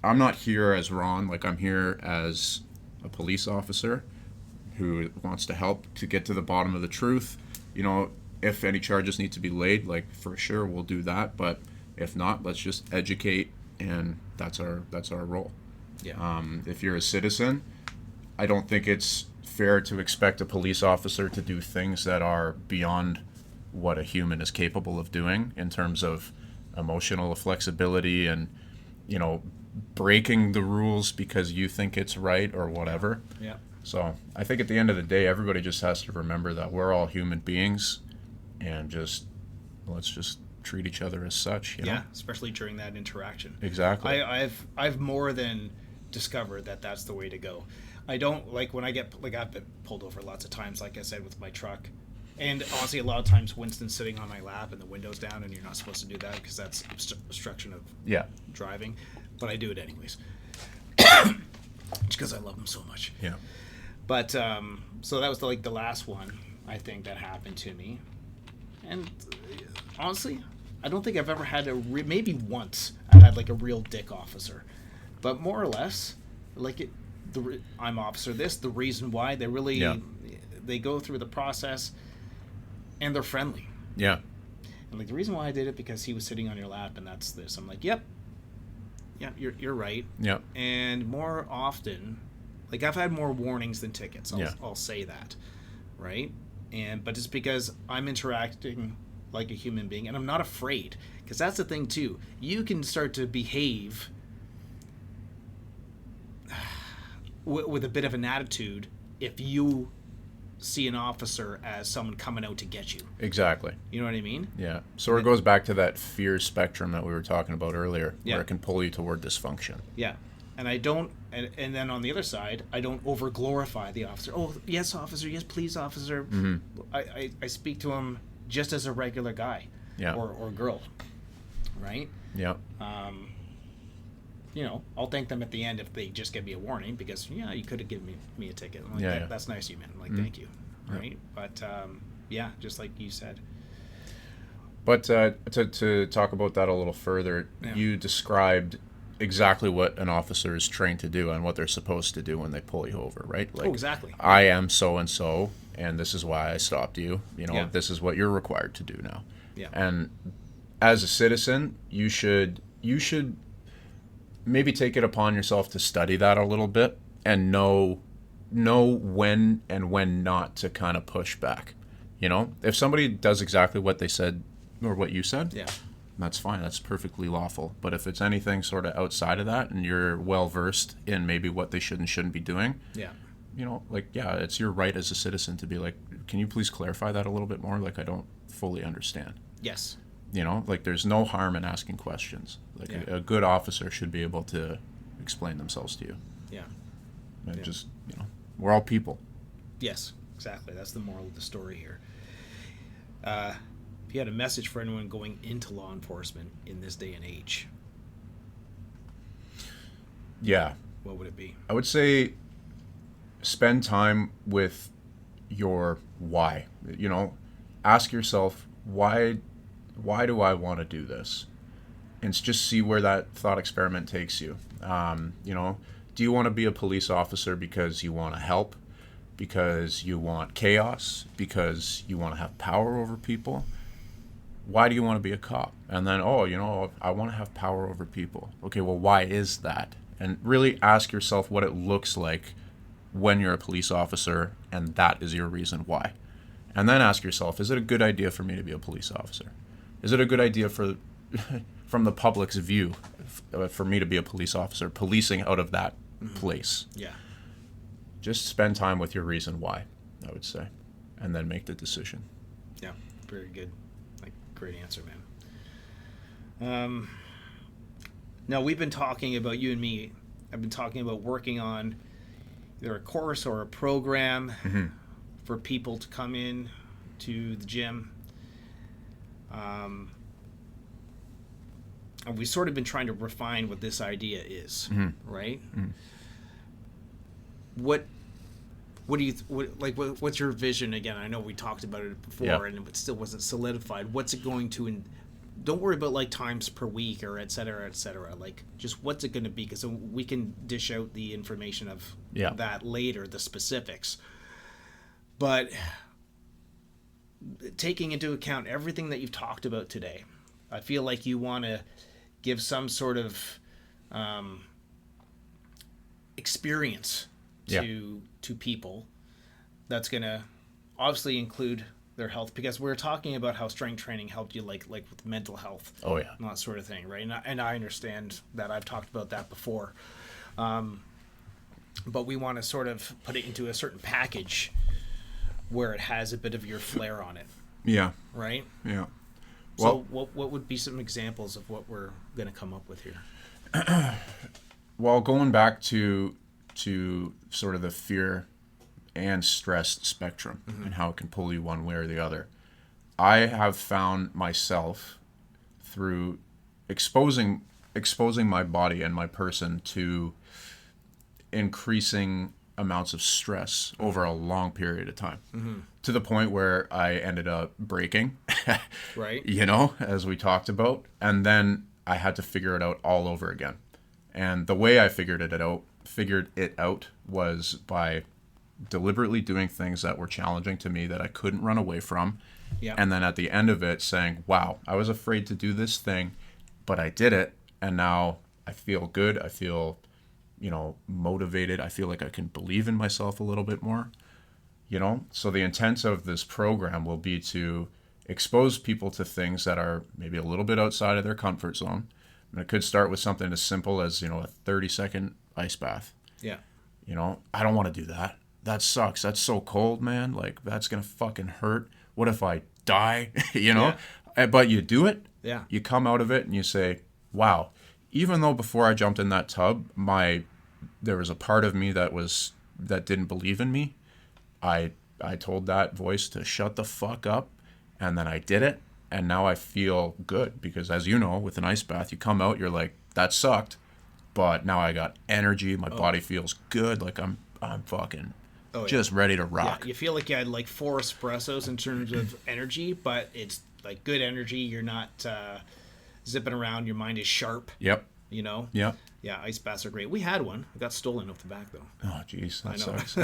I'm not here as Ron, like I'm here as a police officer who wants to help to get to the bottom of the truth. You know, if any charges need to be laid, like for sure we'll do that. But if not, let's just educate, and that's our role. Yeah. If you're a citizen, I don't think it's fair to expect a police officer to do things that are beyond what a human is capable of doing in terms of emotional flexibility and, you know, breaking the rules because you think it's right or whatever. Yeah. So I think at the end of the day, everybody just has to remember that we're all human beings, and let's just treat each other as such. You know? Yeah, especially during that interaction. Exactly. I've more than discovered that that's the way to go. I don't like when I get like I've been pulled over lots of times, like I said, with my truck. And honestly, a lot of times Winston's sitting on my lap and the window's down, and you're not supposed to do that because that's obstruction of driving. But I do it anyways. Just because I love him so much. Yeah. But so that was the last one I think that happened to me. And honestly, I don't think I've ever had maybe once I had like a real dick officer. But more or less, like I'm officer this, the reason why they really they go through the process. And they're friendly. Yeah. I'm like, the reason why I did it because he was sitting on your lap and that's this. I'm like, yep. Yeah, you're right. Yep. And more often, like I've had more warnings than tickets. I'll say that, right? But it's because I'm interacting like a human being, and I'm not afraid. Because that's the thing too. You can start to behave with a bit of an attitude if you see an officer as someone coming out to get you. Exactly. You know what I mean? Yeah. So it goes back to that fear spectrum that we were talking about earlier, Yeah. where it can pull you toward dysfunction. Yeah. And I don't, and then on the other side, I don't over glorify the officer. Oh, yes, officer. Yes, please, officer. Mm-hmm. I speak to him just as a regular guy, Yeah. or girl, right? Yeah. You know, I'll thank them at the end if they just give me a warning because you could have given me a ticket. I'm like, Yeah. That's nice of you, man. I'm like, thank you, right? But just like you said. But to talk about that a little further, you described exactly what an officer is trained to do and what they're supposed to do when they pull you over, right? Like, exactly. I am so and so, and this is why I stopped you. You know, Yeah. this is what you're required to do now. Yeah. And as a citizen, you should maybe take it upon yourself to study that a little bit and know when and when not to kind of push back. You know, if somebody does exactly what they said or what you said, Yeah. that's fine. That's perfectly lawful. But if it's anything sort of outside of that and you're well versed in maybe what they should and shouldn't be doing, Yeah. you know, like, yeah, it's your right as a citizen to be like, can you please clarify that a little bit more? Like, I don't fully understand. Yes. You know, like, there's no harm in asking questions. Like, a good officer should be able to explain themselves to you. Yeah. And Yeah. just, you know, we're all people. Yes, exactly. That's the moral of the story here. If you had a message for anyone going into law enforcement in this day and age, Yeah. what would it be? I would say spend time with your why. You know, ask yourself, why do I want to do this? And just see where that thought experiment takes you. You know, do you want to be a police officer because you want to help? Because you want chaos? Because you want to have power over people? Why do you want to be a cop? And then, you know, I want to have power over people. Okay, well, why is that? And really ask yourself what it looks like when you're a police officer, and that is your reason why. And then ask yourself, is it a good idea for me to be a police officer? Is it a good idea for, from the public's view, for me to be a police officer, policing out of that place? Yeah. Just spend time with your reason why, I would say, and then make the decision. Yeah. Very good. Like, great answer, man. Now, we've been talking about, you and me, I've been talking about working on either a course or a program for people to come in to the gym. And we've sort of been trying to refine what this idea is, right? What do you what's your vision again? I know we talked about it before, and it still wasn't solidified. What's it going to? Don't worry about like times per week or et cetera, et cetera. Like, just what's it going to be? Because we can dish out the information of that later, the specifics. But taking into account everything that you've talked about today, I feel like you want to give some sort of experience to people that's going to obviously include their health, because we're talking about how strength training helped you like with mental health. Oh, yeah. And that sort of thing, right? And I understand that. I've talked about that before. But we want to sort of put it into a certain package where it has a bit of your flair on it. Yeah. Right? Yeah. So what would be some examples of what we're going to come up with here? Well, going back to sort of the fear and stress spectrum and how it can pull you one way or the other, I have found myself through exposing my body and my person to increasing amounts of stress over a long period of time, to the point where I ended up breaking, right? You know, as we talked about, and then I had to figure it out all over again. And the way I figured it out was by deliberately doing things that were challenging to me that I couldn't run away from, Yeah. And then at the end of it saying, wow, I was afraid to do this thing, but I did it. And now I feel good. I feel, motivated. I feel like I can believe in myself a little bit more, So the intent of this program will be to expose people to things that are maybe a little bit outside of their comfort zone. And it could start with something as simple as, a 30-second ice bath. Yeah. I don't want to do that. That sucks. That's so cold, man. Like, that's going to fucking hurt. What if I die? Yeah. But you do it. Yeah. You come out of it and you say, wow, even though before I jumped in that tub, there was a part of me that didn't believe in me. I told that voice to shut the fuck up, and then I did it, and now I feel good because, as you know, with an ice bath, you come out, you're like, that sucked, but now I got energy. My body feels good. Like I'm fucking just ready to rock. Yeah, you feel like you had like 4 espressos in terms of energy, but it's like good energy. You're not zipping around. Your mind is sharp. Yep. Yep. Yeah, ice baths are great. We had one. It got stolen off the back, though. Oh, jeez, that sucks.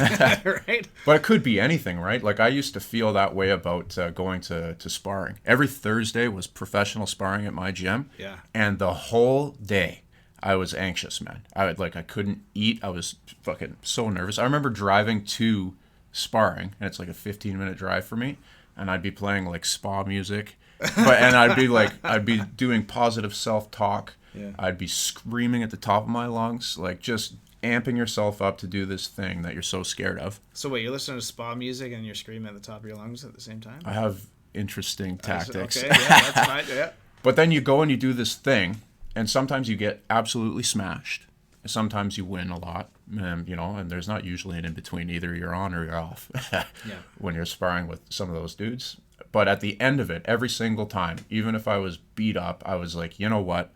Right? But it could be anything, right? Like, I used to feel that way about going to sparring. Every Thursday was professional sparring at my gym. Yeah. And the whole day, I was anxious, man. I couldn't eat. I was fucking so nervous. I remember driving to sparring, and it's like a 15-minute drive for me, and I'd be playing like spa music, and I'd be doing positive self-talk. Yeah. I'd be screaming at the top of my lungs, like just amping yourself up to do this thing that you're so scared of. So wait, you're listening to spa music and you're screaming at the top of your lungs at the same time? I have interesting tactics. Okay, yeah, that's fine. Yeah. But then you go and you do this thing, and sometimes you get absolutely smashed. Sometimes you win a lot, and there's not usually an in-between. Either you're on or you're off when you're sparring with some of those dudes. But at the end of it, every single time, even if I was beat up, I was like, you know what?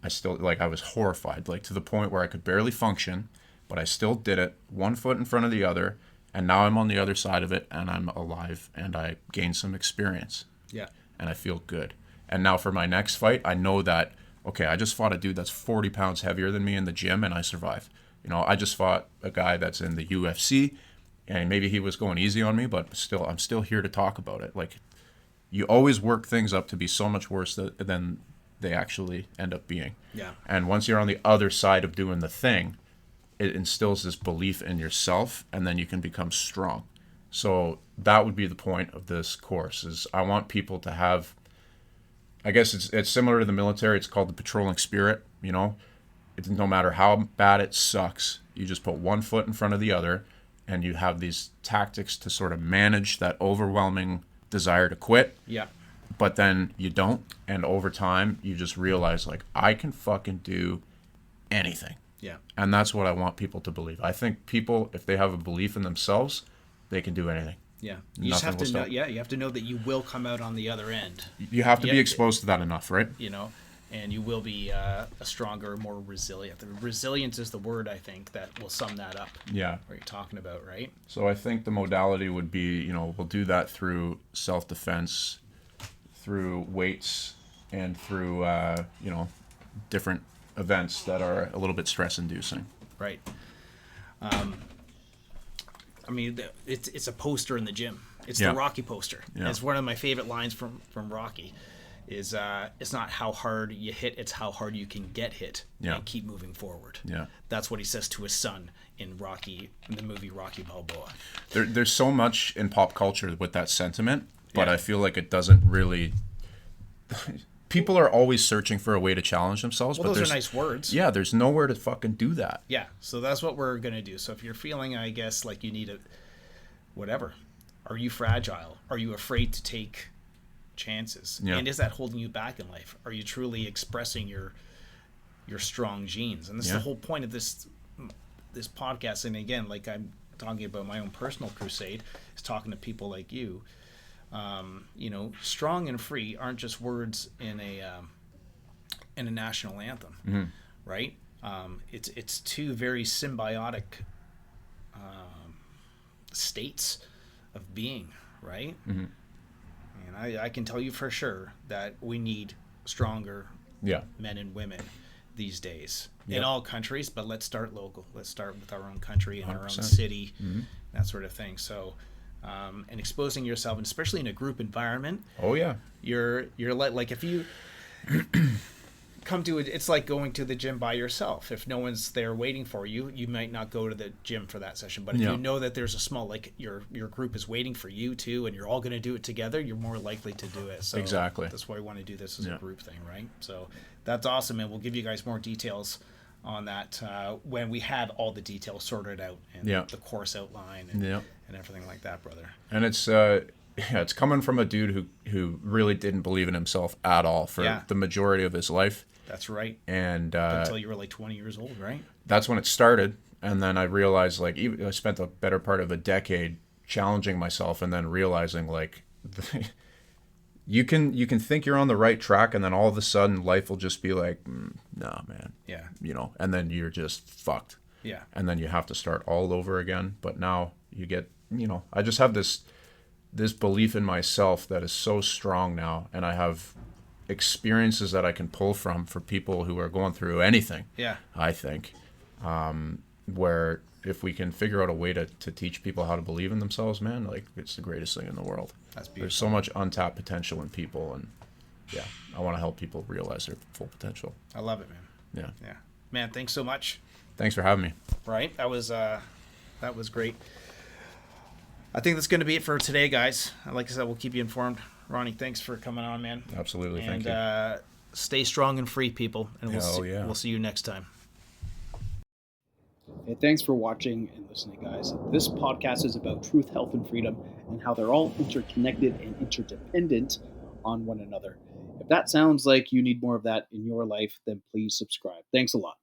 I was horrified, like to the point where I could barely function, but I still did it, one foot in front of the other, and now I'm on the other side of it, and I'm alive, and I gained some experience. Yeah. And I feel good. And now for my next fight, I know that, okay, I just fought a dude that's 40 pounds heavier than me in the gym, and I survived. I just fought a guy that's in the UFC, and maybe he was going easy on me, but I'm still here to talk about it. Like, you always work things up to be so much worse than they actually end up being. Yeah. And once you're on the other side of doing the thing, it instills this belief in yourself, and then you can become strong. So that would be the point of this course. Is I want people to have, I guess it's similar to the military. It's called the patrolling spirit. No matter how bad it sucks, you just put one foot in front of the other, and you have these tactics to sort of manage that overwhelming desire to quit. Yeah. But then you don't, and over time you just realize, like, I can fucking do anything. Yeah. And that's what I want people to believe. I think people, if they have a belief in themselves, they can do anything. Yeah. You just have to know. Yeah, you have to know that you will come out on the other end. You have to be exposed to that enough, right? And you will be a stronger, more resilient. Resilience is the word, I think, that will sum that up. Yeah. What you're talking about, right? So I think the modality would be, we'll do that through self-defense, through weights, and through different events that are a little bit stress-inducing. Right. It's a poster in the gym. It's the Rocky poster. Yeah. It's one of my favorite lines from Rocky. Is it's not how hard you hit, it's how hard you can get hit and keep moving forward. Yeah. That's what he says to his son in the movie Rocky Balboa. There's so much in pop culture with that sentiment, but I feel like it doesn't really. People are always searching for a way to challenge themselves. Well, but those are nice words. Yeah, there's nowhere to fucking do that. Yeah, so that's what we're going to do. So if you're feeling, I guess, like you need whatever. Are you fragile? Are you afraid to take chances? Yeah. And is that holding you back in life? Are you truly expressing your strong genes? And this is the whole point of this podcast. And again, like I'm talking about my own personal crusade, is talking to people like you. Strong and free aren't just words in a national anthem, right? It's two very symbiotic states of being, right? Mm-hmm. And I can tell you for sure that we need stronger men and women these days in all countries, but let's start local. Let's start with our own country and 100%. Our own city, that sort of thing. So and exposing yourself, and especially in a group environment. Oh yeah. You're like if you come to it, it's like going to the gym by yourself. If no one's there waiting for you, you might not go to the gym for that session. But if you know that there's a small, like your group is waiting for you too, and you're all going to do it together, you're more likely to do it. So exactly. That's why we want to do this as a group thing, right? So that's awesome, and we'll give you guys more details on that when we have all the details sorted out and the course outline and everything like that, brother. And it's it's coming from a dude who really didn't believe in himself at all for the majority of his life. That's right. And until you were like 20 years old, right? That's when it started. And then I realized, like, I spent the better part of a decade challenging myself, and then realizing, like, you can think you're on the right track, and then all of a sudden life will just be like, nah, man. Yeah. You know, and then you're just fucked. Yeah. And then you have to start all over again. But now you get, you know, I just have this belief in myself that is so strong now, and I have experiences that I can pull from for people who are going through anything. Yeah. I think, where if we can figure out a way to teach people how to believe in themselves, man, like, it's the greatest thing in the world. That's beautiful. There's so much untapped potential in people, and I want to help people realize their full potential. I love it, man. Yeah. Man, thanks so much. Thanks for having me. Right. That was great. I think that's going to be it for today, guys. Like I said, we'll keep you informed. Ronnie, thanks for coming on, man. Absolutely. Thank you. Stay strong and free, people. And we'll see you next time. Hey, thanks for watching and listening, guys. This podcast is about truth, health, and freedom, and how they're all interconnected and interdependent on one another. If that sounds like you need more of that in your life, then please subscribe. Thanks a lot.